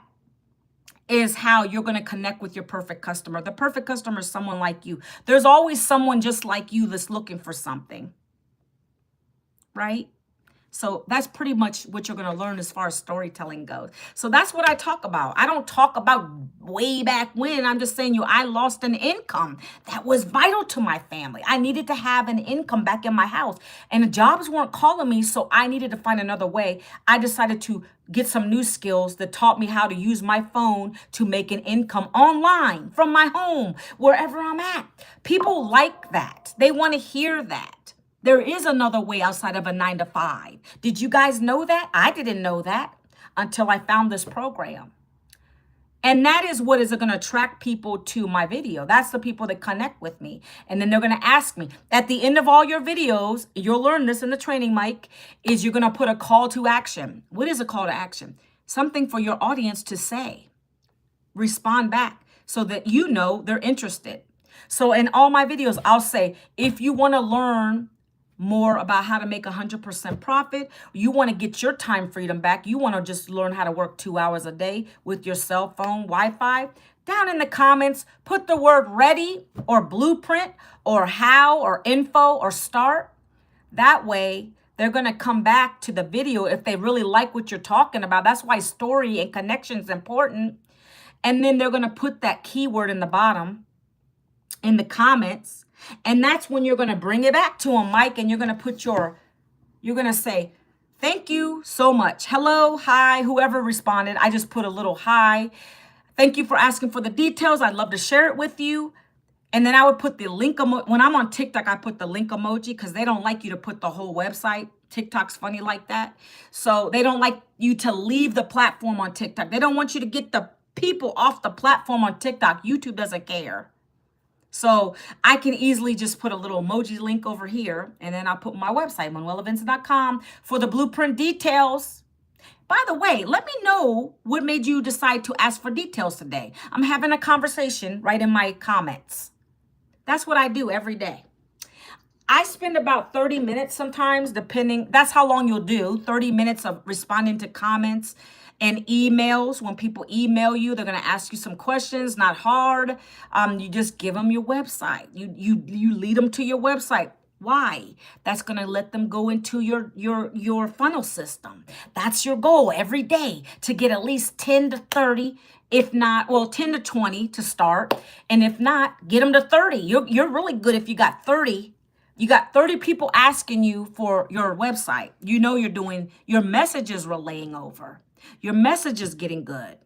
is how you're going to connect with your perfect customer. The perfect customer is someone like you. There's always someone just like you that's looking for something, right? So that's pretty much what you're going to learn as far as storytelling goes. So that's what I talk about. I don't talk about way back when. I'm just saying I lost an income that was vital to my family. I needed to have an income back in my house, and the jobs weren't calling me. So I needed to find another way. I decided to get some new skills that taught me how to use my phone to make an income online from my home, wherever I'm at. People like that. They want to hear that. There is another way outside of a 9 to 5. Did you guys know that? I didn't know that until I found this program. And that is what is going to attract people to my video. That's the people that connect with me. And then they're going to ask me. At the end of all your videos, you'll learn this in the training, Mike, is you're going to put a call to action. What is a call to action? Something for your audience to say. Respond back so that you know they're interested. So in all my videos, I'll say, if you want to learn more about how to make 100% profit, you want to get your time freedom back, you want to just learn how to work 2 hours a day with your cell phone, Wi-Fi, down in the comments, put the word ready or blueprint or how or info or start. That way, they're going to come back to the video if they really like what you're talking about. That's why story and connection is important. And then they're going to put that keyword in the bottom in the comments. And that's when you're going to bring it back to them, Mike, and you're going to say, thank you so much. Hello, hi, whoever responded. I just put a little hi. Thank you for asking for the details. I'd love to share it with you. And then I would put the link. When I'm on TikTok, I put the link emoji because they don't like you to put the whole website. TikTok's funny like that. So they don't like you to leave the platform on TikTok. They don't want you to get the people off the platform on TikTok. YouTube doesn't care. So I can easily just put a little emoji link over here, and then I'll put my website, manuelavincent.com, for the blueprint details. By the way, let me know what made you decide to ask for details today. I'm having a conversation right in my comments. That's what I do every day. I spend about 30 minutes sometimes, depending. That's how long you'll do, 30 minutes of responding to comments and emails. When people email you, they're going to ask you some questions, not hard. You just give them your website. You lead them to your website. Why? That's going to let them go into your funnel system. That's your goal every day, to get at least 10 to 30, if not, well, 10 to 20 to start. And if not, get them to 30. You're really good if you got 30. You got 30 people asking you for your website. You know you're doing, your message is relaying over. Your message is getting good.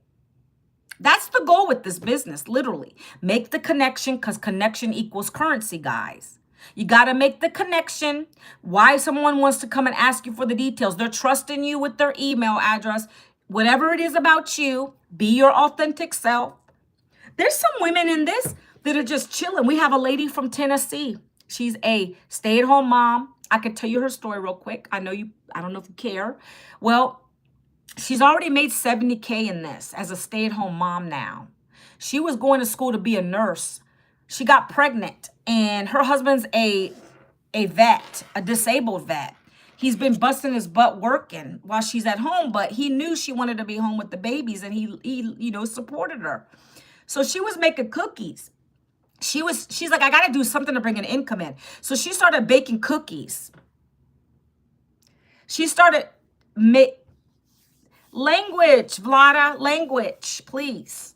That's the goal with this business, literally. Make the connection, because connection equals currency, guys. You got to make the connection. Why someone wants to come and ask you for the details. They're trusting you with their email address. Whatever it is about you, be your authentic self. There's some women in this that are just chilling. We have a lady from Tennessee. She's a stay-at-home mom. I could tell you her story real quick. I don't know if you care. Well, she's already made $70K in this as a stay-at-home mom now. She was going to school to be a nurse. She got pregnant, and her husband's a vet, a disabled vet. He's been busting his butt working while she's at home, but he knew she wanted to be home with the babies, and he supported her. So she was making cookies. She's like, I got to do something to bring an income in. So she started baking cookies. She started language, Vlada, language, please.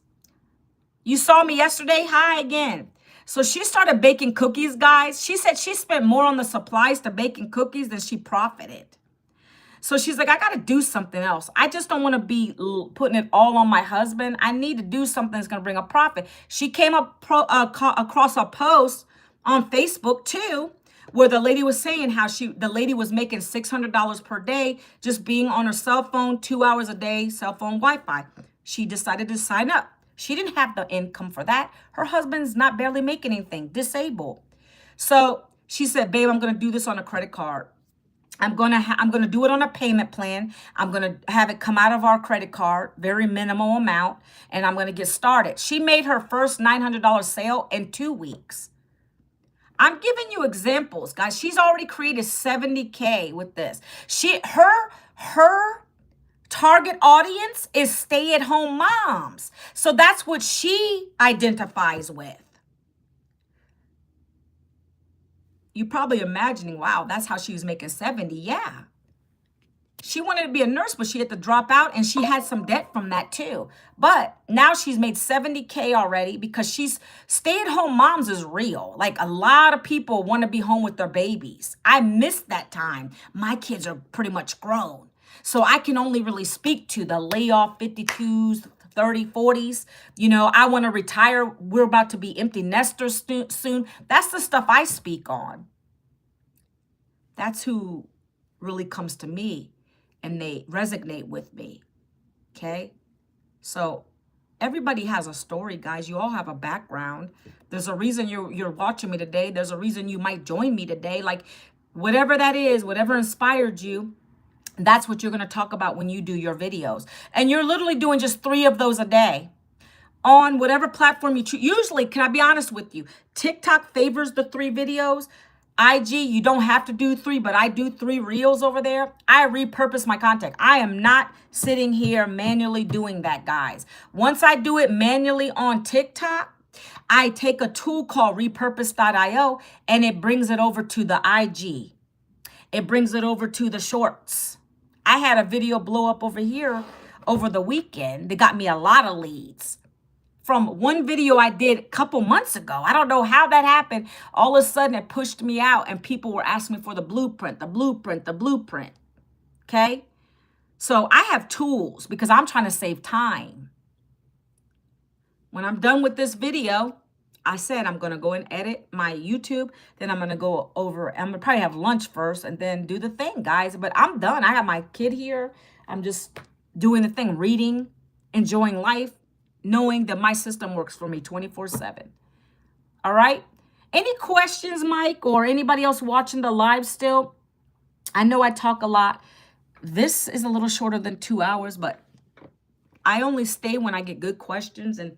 You saw me yesterday. Hi again. So she started baking cookies, guys. She said she spent more on the supplies to baking cookies than she profited. So she's like, I got to do something else. I just don't want to be putting it all on my husband. I need to do something that's going to bring a profit. She came up across a post on Facebook too, where the lady was saying how the lady was making $600 per day just being on her cell phone, 2 hours a day, cell phone Wi-Fi. She decided to sign up. She didn't have the income for that. Her husband's not barely making anything, disabled. So she said, babe, I'm going to do this on a credit card. I'm going to do it on a payment plan. I'm going to have it come out of our credit card, very minimal amount, and I'm going to get started. She made her first $900 sale in 2 weeks. I'm giving you examples, guys. She's already created $70K with this. Her target audience is stay-at-home moms. So that's what she identifies with. You're probably imagining, wow, that's how she was making 70. Yeah. She wanted to be a nurse, but she had to drop out, and she had some debt from that too. But now she's made 70K already because she's stay-at-home moms is real. Like a lot of people want to be home with their babies. I missed that time. My kids are pretty much grown. So I can only really speak to the layoff 52s, 30, 40s. You know, I want to retire. We're about to be empty nesters soon. That's the stuff I speak on. That's who really comes to me and they resonate with me. Okay? So everybody has a story, guys. You all have a background. There's a reason you're watching me today. There's a reason you might join me today. Like whatever that is, whatever inspired you, that's what you're going to talk about when you do your videos. And you're literally doing just 3 of those a day on whatever platform you choose. Usually, can I be honest with you? TikTok favors the 3 videos. IG, you don't have to do 3, but I do 3 reels over there. I repurpose my content. I am not sitting here manually doing that, guys. Once I do it manually on TikTok, I take a tool called repurpose.io and it brings it over to the IG. It brings it over to the shorts. I had a video blow up over here over the weekend. They got me a lot of leads from one video I did a couple months ago. I don't know how that happened. All of a sudden it pushed me out and people were asking me for the blueprint. Okay? So I have tools because I'm trying to save time. When I'm done with this video, I said I'm going to go and edit my YouTube. Then I'm going to go over. I'm going to probably have lunch first and then do the thing, guys. But I'm done. I have my kid here. I'm just doing the thing, reading, enjoying life, knowing that my system works for me 24/7. All right? Any questions, Mike, or anybody else watching the live still? I know I talk a lot. This is a little shorter than 2 hours, but I only stay when I get good questions and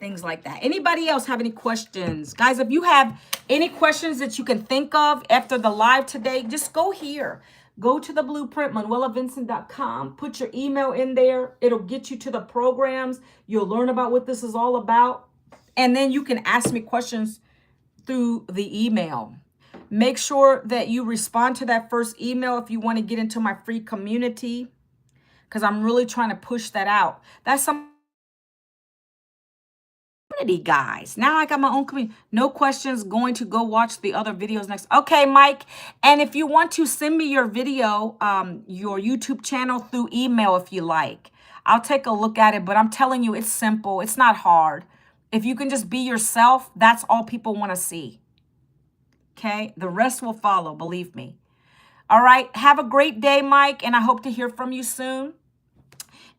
things like that. Anybody else have any questions? Guys, if you have any questions that you can think of after the live today, just go here. Go to the blueprint, manuelavincent.com. Put your email in there. It'll get you to the programs. You'll learn about what this is all about. And then you can ask me questions through the email. Make sure that you respond to that first email if you want to get into my free community, because I'm really trying to push that out. That's some community, guys. Now I got my own community. No questions. Going to go watch the other videos next. Okay, Mike. And if you want to send me your video, your YouTube channel through email if you like. I'll take a look at it, but I'm telling you, it's simple. It's not hard. If you can just be yourself, that's all people want to see. Okay? The rest will follow, believe me. All right. Have a great day, Mike, and I hope to hear from you soon.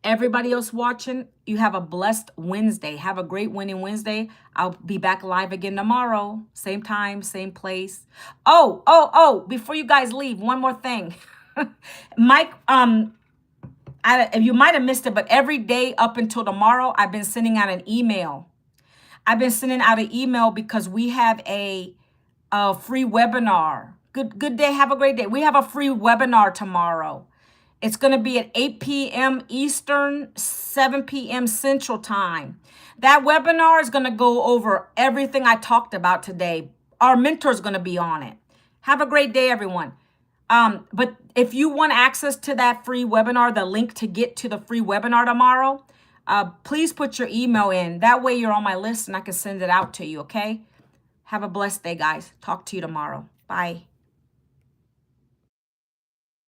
Everybody else watching, you have a blessed Wednesday. Have a great winning Wednesday. I'll be back live again tomorrow. Same time, same place. Oh, before you guys leave, one more thing. Mike, you might have missed it, but every day up until tomorrow, I've been sending out an email. I've been sending out an email because we have a free webinar. Good day. Have a great day. We have a free webinar tomorrow. It's going to be at 8 p.m. Eastern, 7 p.m. Central Time. That webinar is going to go over everything I talked about today. Our mentor is going to be on it. Have a great day, everyone. But if you want access to that free webinar, the link to get to the free webinar tomorrow, please put your email in. That way you're on my list and I can send it out to you, okay? Have a blessed day, guys. Talk to you tomorrow. Bye.